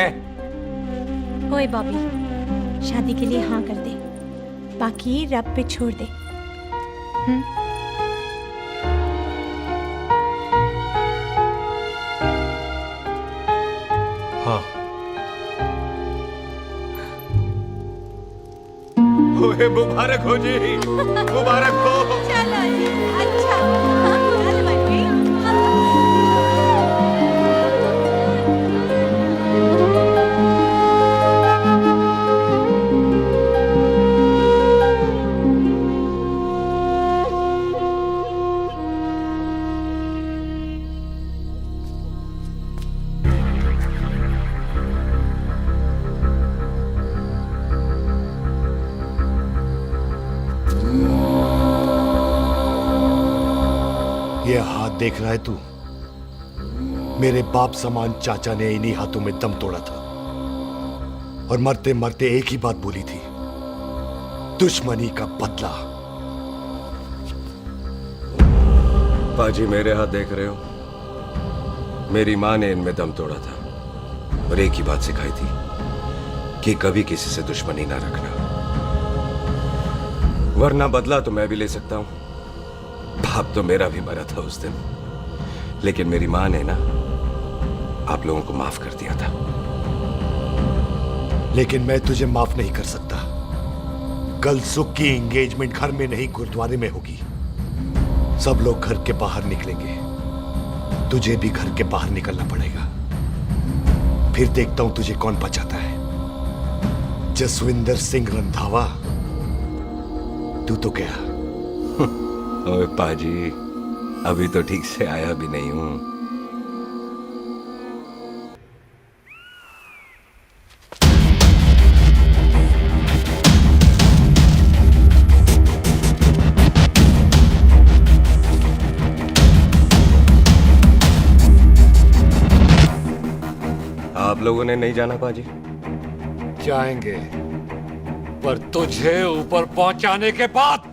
ओए बॉबी, शादी के लिए हाँ कर दे, बाकी रब पे छोड़ दे। हाँ। ओए मुबारक हो जी, मुबारक हो। चलो जी, अच्छा। चल बच्ची। देख रहा है तू? मेरे बाप समान चाचा ने इन्हीं हाथों में दम तोड़ा था और मरते मरते एक ही बात बोली थी, दुश्मनी का बदला। पाजी मेरे हाथ देख रहे हो? मेरी माँ ने इनमें दम तोड़ा था और एक ही बात सिखाई थी कि कभी किसी से दुश्मनी ना रखना, वरना बदला तो मैं भी ले सकता हूं। बाप तो मेरा भी मरा था उस दिन, लेकिन मेरी माँ ने ना आप लोगों को माफ कर दिया था। लेकिन मैं तुझे माफ नहीं कर सकता। कल सुख की एंगेजमेंट घर में नहीं गुरुद्वारे में होगी। सब लोग घर के बाहर निकलेंगे, तुझे भी घर के बाहर निकलना पड़ेगा। फिर देखता हूं तुझे कौन बचाता है, जसविंदर सिंह रंधावा तू तो क्या? ओए पाजी, अभी तो ठीक से आया भी नहीं हूं। आप लोगों ने नहीं जाना पाजी? जाएंगे, पर तुझे ऊपर पहुंचाने के बाद।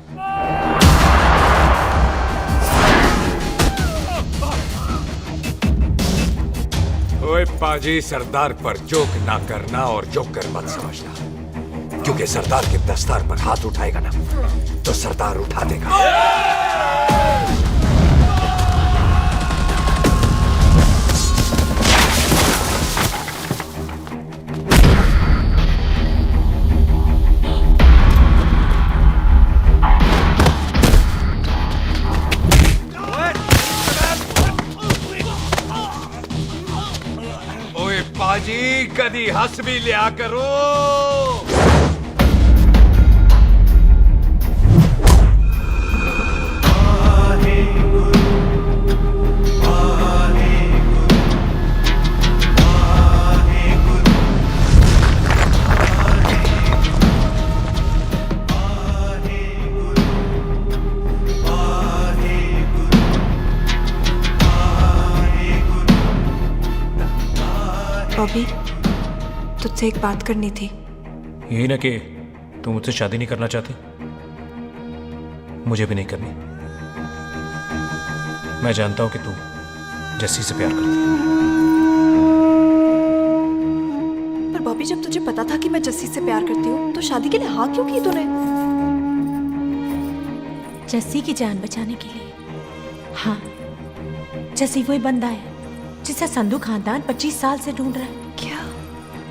ओए पाजी, सरदार पर जोक ना करना और जोकर मत समझना, क्योंकि सरदार के दस्तार पर हाथ उठाएगा ना तो सरदार उठा देगा। पाजी, कदी हंस भी लिया करो। बॉबी, तुझसे एक बात करनी थी। यही ना कि तू मुझसे शादी नहीं करना चाहती, मुझे भी नहीं करनी। मैं जानता हूं कि तू जस्सी से प्यार करती है। पर बॉबी, जब तुझे पता था कि मैं जस्सी से प्यार करती हूँ तो शादी के लिए हाँ क्यों की तूने? जस्सी की जान बचाने के लिए। हाँ, जस्सी वही बंदा है जिसे संधू खानदान 25 साल से ढूंढ रहा है। क्या?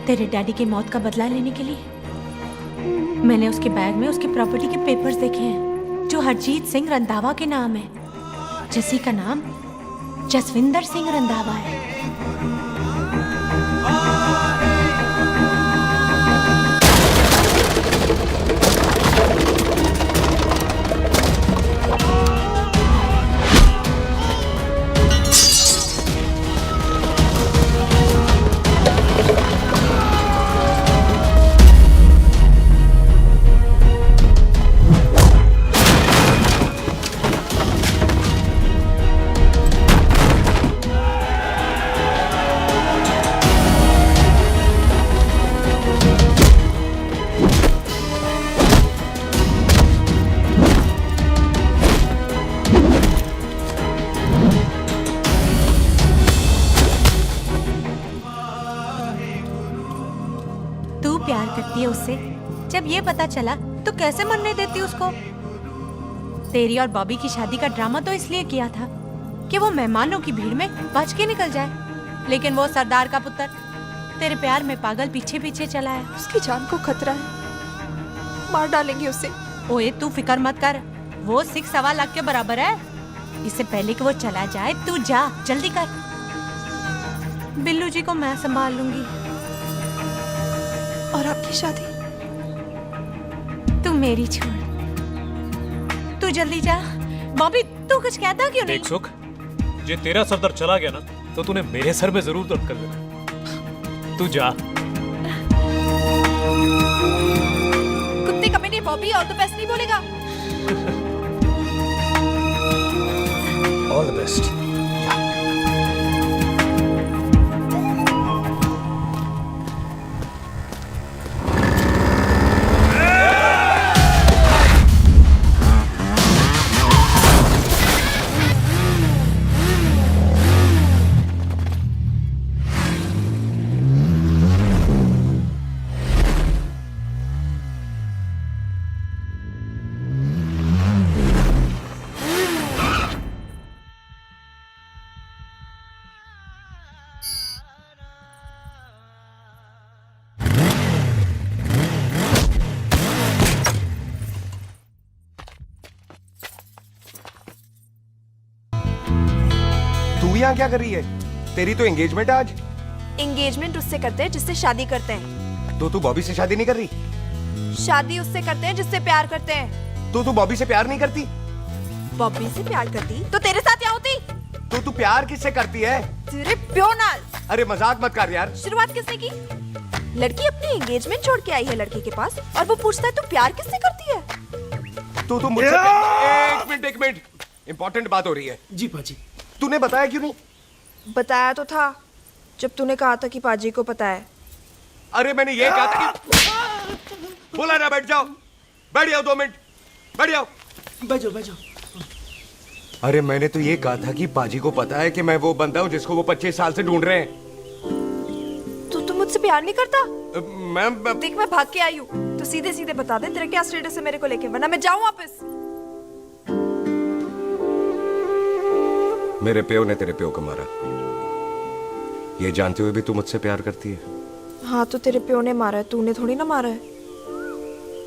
तेरे डैडी की मौत का बदला लेने के लिए। मैंने उसके बैग में उसकी प्रॉपर्टी के पेपर्स देखे हैं जो हरजीत सिंह रंधावा के नाम है। जस्सी का नाम जसविंदर सिंह रंधावा है। प्यार करती है उससे। जब ये पता चला तो कैसे मरने देती उसको? तेरी और बॉबी की शादी का ड्रामा तो इसलिए किया था कि वो मेहमानों की भीड़ में बच के निकल जाए, लेकिन वो सरदार का पुत्र तेरे प्यार में पागल पीछे पीछे चला है। उसकी जान को खतरा है, मार डालेंगे उसे। ओए तू फिक्र मत कर, वो 6.25 लाख के बराबर है। इससे पहले कि वो चला जाए तू जा, जल्दी कर। बिल्लू जी को मैं संभाल लूंगी। और आपकी शादी? तू मेरी छोड़, तू जल्दी जा। बॉबी तू कुछ कहता क्यों नहीं? देख सुख, जे तेरा सरदार चला गया ना तो तूने मेरे सर में जरूर दर्द कर देना। तू जा। कुत्ते कमीने बॉबी, और तो बेस्ट नहीं बोलेगा। All the best. यहाँ क्या कर रही है? तेरी तो एंगेजमेंट है आज। एंगेजमेंट उससे करते हैं जिससे शादी करते हैं। तो तू बॉबी से शादी नहीं कर रही? शादी उससे करते हैं जिससे प्यार करते हैं। तो तू बॉबी से प्यार नहीं करती? बॉबी से प्यार करती तो तेरे साथ क्या होती? तो तू प्यार किससे करती है? तेरे प्यो नाल। अरे मजाक मत कर यार। शुरुआत किसने की? लड़की अपनी एंगेजमेंट छोड़ के आई है लड़के के पास और वो पूछता है तू प्यार किससे करती है? तो मुझसे एक मिनट इंपॉर्टेंट बात हो रही है। जी पाजी। तूने बताया क्यों नहीं? बताया तो था जब तूने कहा था कि पाजी को पता है। अरे मैंने ये कहा था कि बोला ना बैठ जाओ। बैठ जाओ 2 मिनट। बैठ जाओ। बैठ जाओ। अरे मैंने तो ये कहा था कि पाजी को पता है कि मैं वो बंदा हूँ जिसको वो 25 साल से ढूंढ रहे हैं। तो तू मुझसे प्यार नहीं करता? मैं देख मैं भाग के आई हूँ तो सीधे सीधे बता दे तेरा क्या स्टेटस है मेरे को लेके, वरना मैं जाऊँ वापस। मेरे प्यो ने तेरे प्यो को मारा, ये जानते हुए भी तू मुझसे प्यार करती है? हाँ तो तेरे प्यो ने मारा है, तूने थोड़ी ना मारा है,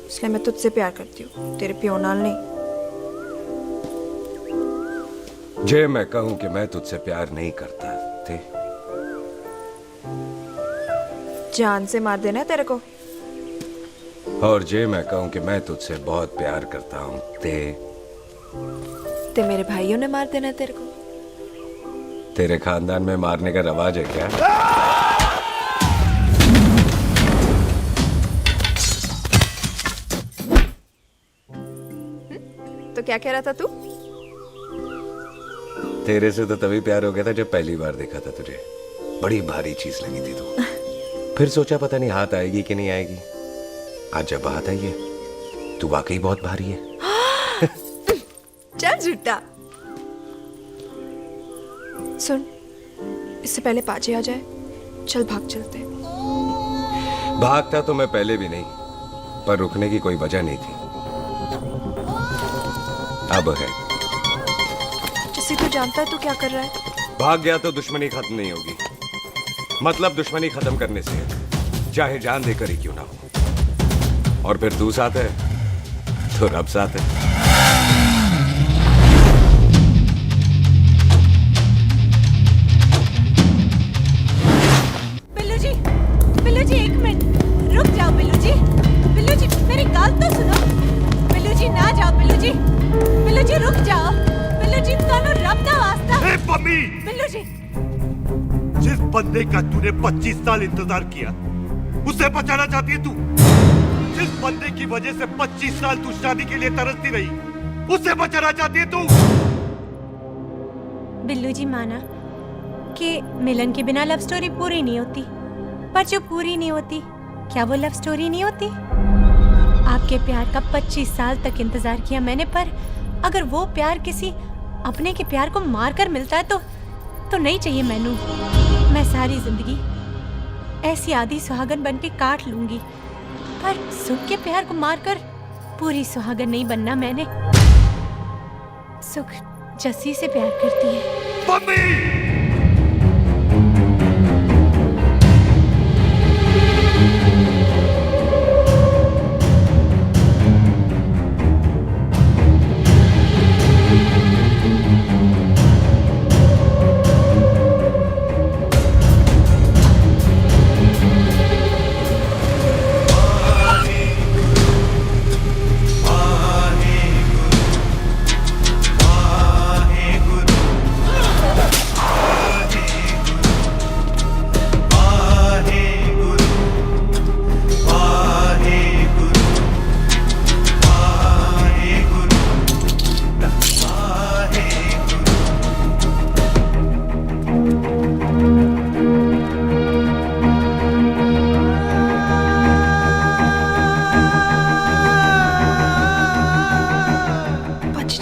इसलिए मैं तुझसे प्यार करती हूँ, तेरे प्यो नाल नहीं। जे मैं कहूं कि मैं तुझसे प्यार नहीं करता थे, जान से मार देना है तेरे को। और जे मैं कहूं कि मैं तुझसे बहुत प्यार करता हूं ते मेरे भाइयों ने मार देना है तेरे को। तेरे खानदान में मारने का रवाज है क्या? तो क्या कह रहा था तू? तेरे से तो तभी प्यार हो गया था जब पहली बार देखा था तुझे, बड़ी भारी चीज लगी थी तू। फिर सोचा पता नहीं हाथ आएगी कि नहीं आएगी, आज जब हाथ आई है तू वाकई बहुत भारी है। चल झूठा। सुन, इससे पहले पाजी आ जाए, चल भाग चलते। भागता तो मैं पहले भी नहीं, पर रुकने की कोई वजह नहीं थी, अब है। जैसे तू जानता है तू क्या कर रहा है। भाग गया तो दुश्मनी खत्म नहीं होगी, मतलब दुश्मनी खत्म करने से है, चाहे जान देकर ही क्यों ना हो। और फिर तू साथ है तो रब साथ है। बिल्लू जी 1 मिनट रुक जाओ। बिल्लू जी मेरी बात तो सुनो। बिल्लू जी ना जाओ। बिल्लू जी रुक जाओ। बिल्लू जी तानो रब दा वास्ता। ए पम्मी, बिल्लू जी जिस बंदे का तूने 25 साल इंतजार किया उसे बचाना चाहती है तू? जिस बंदे की वजह से 25 साल तू शादी के लिए तरसती रही उसे बचाना चाहती है तू? बिल्लू जी माना कि मिलन के बिना लव स्टोरी पूरी नहीं होती, पर जो पूरी नहीं होती क्या वो लव स्टोरी नहीं होती? आपके प्यार का 25 साल तक इंतजार किया मैंने, पर अगर वो प्यार किसी अपने के प्यार को मारकर मिलता है तो नहीं चाहिए मैनू। मैं सारी जिंदगी ऐसी आधी सुहागन बन के काट लूंगी, पर सुख के प्यार को मारकर पूरी सुहागन नहीं बनना मैंने। सुख जस्सी से प्यार करती है। मम्मी!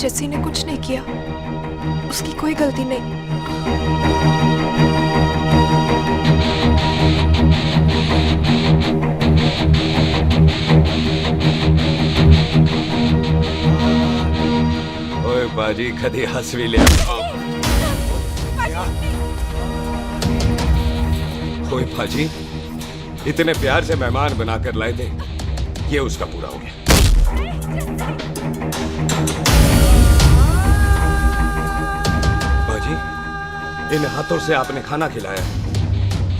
जस्सी ने कुछ नहीं किया, उसकी कोई गलती नहीं। ओए बाजी कदी हंस भी लिया। ओए बाजी इतने प्यार से मेहमान बनाकर लाए थे, ये उसका पूरा हो गया। इन हाथों से आपने खाना खिलाया,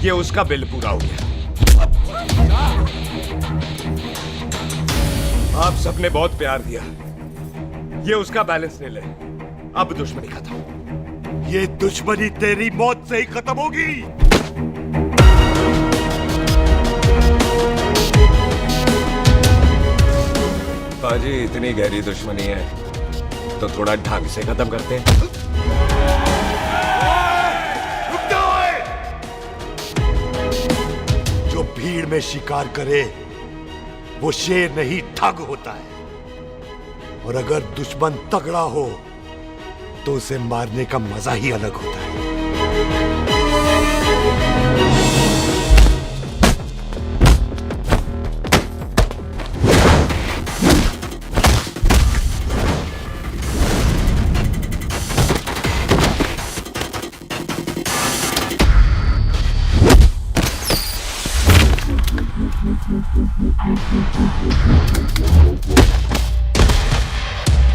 ये उसका बिल पूरा हो गया। आप सबने बहुत प्यार दिया, ये उसका बैलेंस ले ले। अब दुश्मनी खत्म। ये दुश्मनी तेरी मौत से ही खत्म होगी। बाजी, इतनी गहरी दुश्मनी है तो थोड़ा ढंग से खत्म करते हैं। रुक जाओ! जो भीड़ में शिकार करे वो शेर नहीं ठग होता है, और अगर दुश्मन तगड़ा हो तो उसे मारने का मजा ही अलग होता है।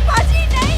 बाजी नहीं।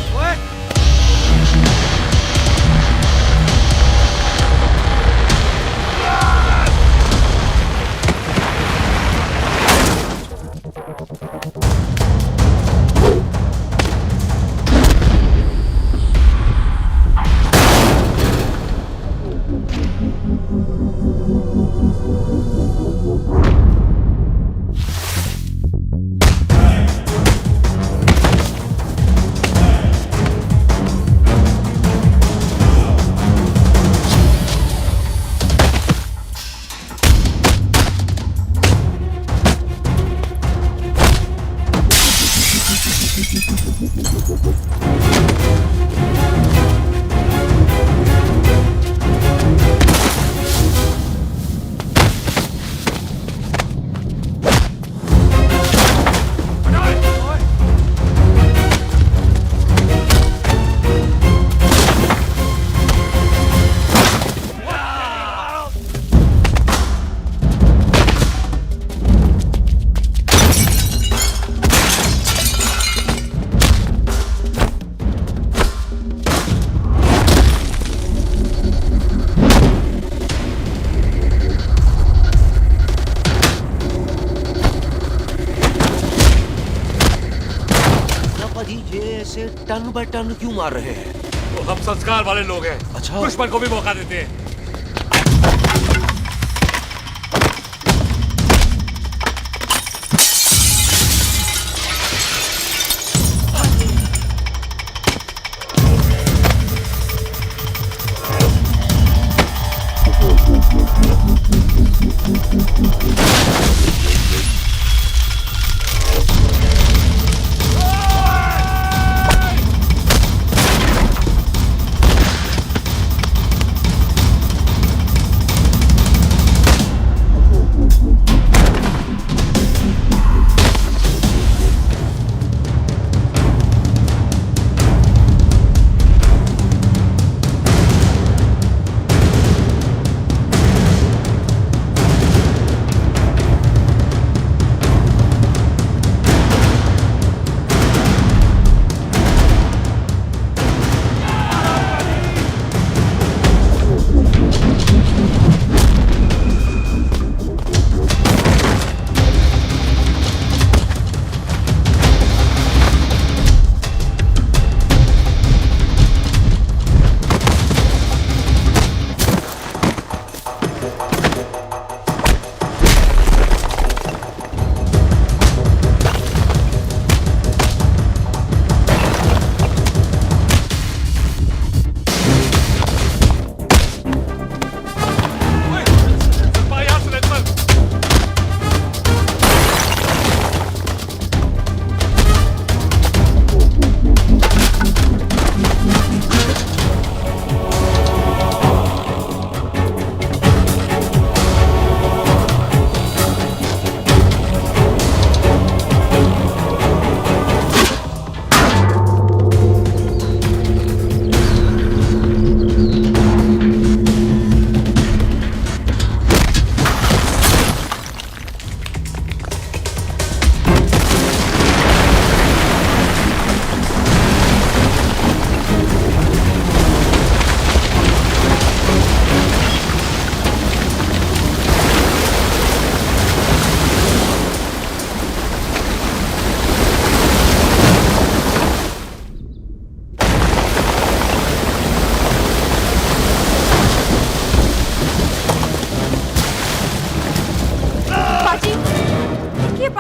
ऐसे टन बाय टन क्यों मार रहे हैं? तो हम संस्कार वाले लोग हैं। अच्छा। दुश्मन को भी मौका देते हैं।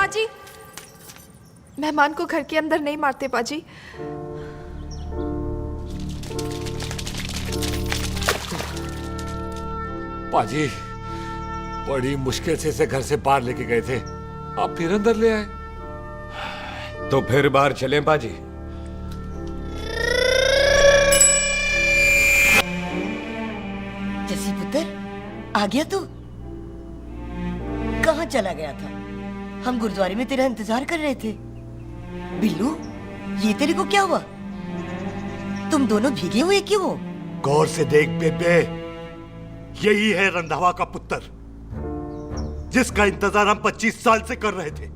पाजी, मेहमान को घर के अंदर नहीं मारते पाजी। पाजी, बड़ी मुश्किल से इसे घर से बाहर लेके गए थे, आप फिर अंदर ले आए। तो फिर बाहर चलें पाजी? जसी पुत्र, आ गया तू? कहाँ चला गया था? हम गुरुद्वारे में तेरा इंतजार कर रहे थे। बिल्लू, ये तेरे को क्या हुआ? तुम दोनों भीगे हुए क्यों हो? गौर से देख बेबे, यही है रंधावा का पुत्र, जिसका इंतजार हम 25 साल से कर रहे थे।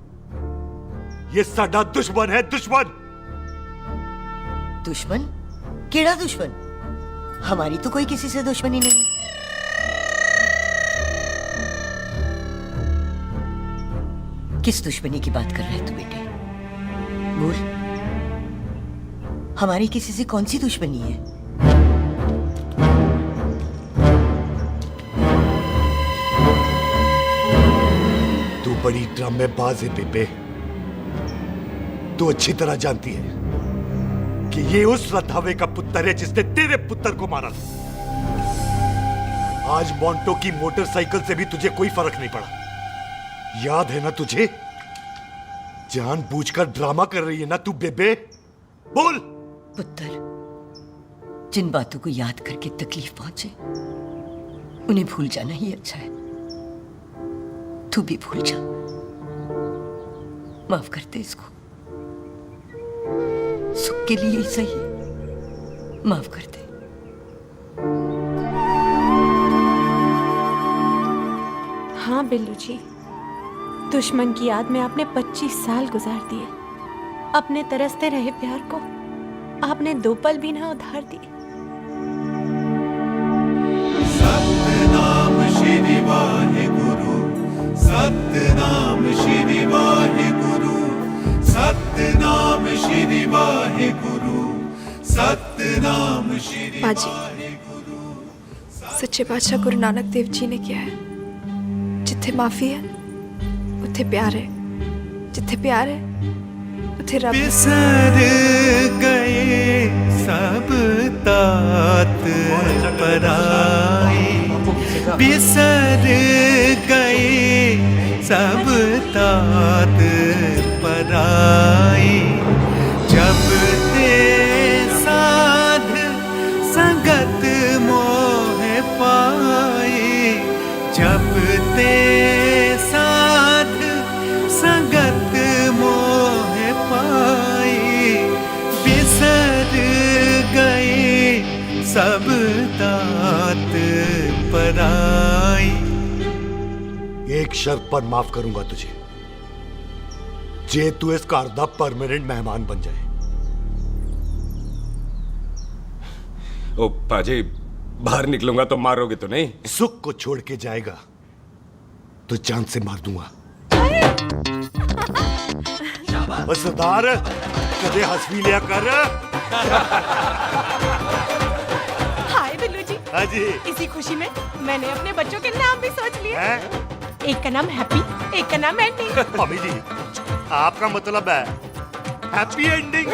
ये साडा दुश्मन है, दुश्मन। दुश्मन? केड़ा दुश्मन? हमारी तो कोई किसी से दुश्मनी नहीं। किस दुश्मनी की बात कर रहे तू बेटे? बोल, हमारी किसी से कौन सी दुश्मनी है? तू बड़ी ड्रामेबाज है बेबे। तू अच्छी तरह जानती है कि ये उस रंधावे का पुत्र है जिसने तेरे पुत्र को मारा था। आज मोंटो की मोटरसाइकिल से भी तुझे कोई फर्क नहीं पड़ा। याद है ना तुझे? जानबूझकर ड्रामा कर रही है ना तू बेबे? बोल। पुत्र, जिन बातों को याद करके तकलीफ पहुंचे उन्हें भूल जाना ही अच्छा है। तू भी भूल जा। माफ कर दे इसको, सुख के लिए ही सही। माफ कर दे। हाँ बिल्लू जी, दुश्मन की याद में आपने 25 साल गुजार दिए। अपने तरसते रहे प्यार को आपने 2 पल भी ना उधार दिए। सतनाम श्री वाहेगुरु, सतनाम श्री वाहेगुरु, सतनाम श्री वाहेगुरु, सतनाम श्री पाजी, सच्चे बादशाह गुरु नानक देव जी ने किया है, जिथे माफी है उथे प्यार है, जिथे प्यार है उथे रब। बिसर गए सब तात पराए, बिसर गए सब तात पराए। जब ते साध संगत मोह पाए, जब ते साध संगत मोह पाए। बिसर गए सब तात पराए। एक शर्त पर माफ करूंगा तुझे, जे तू इस घर दा परमानेंट मेहमान बन जाए। ओ पाजी, बाहर निकलूंगा तो मारोगे तो नहीं? सुख को छोड़ के जाएगा तो जान से मार दूंगा। सरदार, कदे हंस भी लिया कर। हाय बिल्लू जी। हाँ जी। इसी खुशी में मैंने अपने बच्चों के नाम भी सोच लिए। एक का नाम हैप्पी, एक का नाम एंडिंग। मम्मी जी, आपका मतलब है हैप्पी एंडिंग।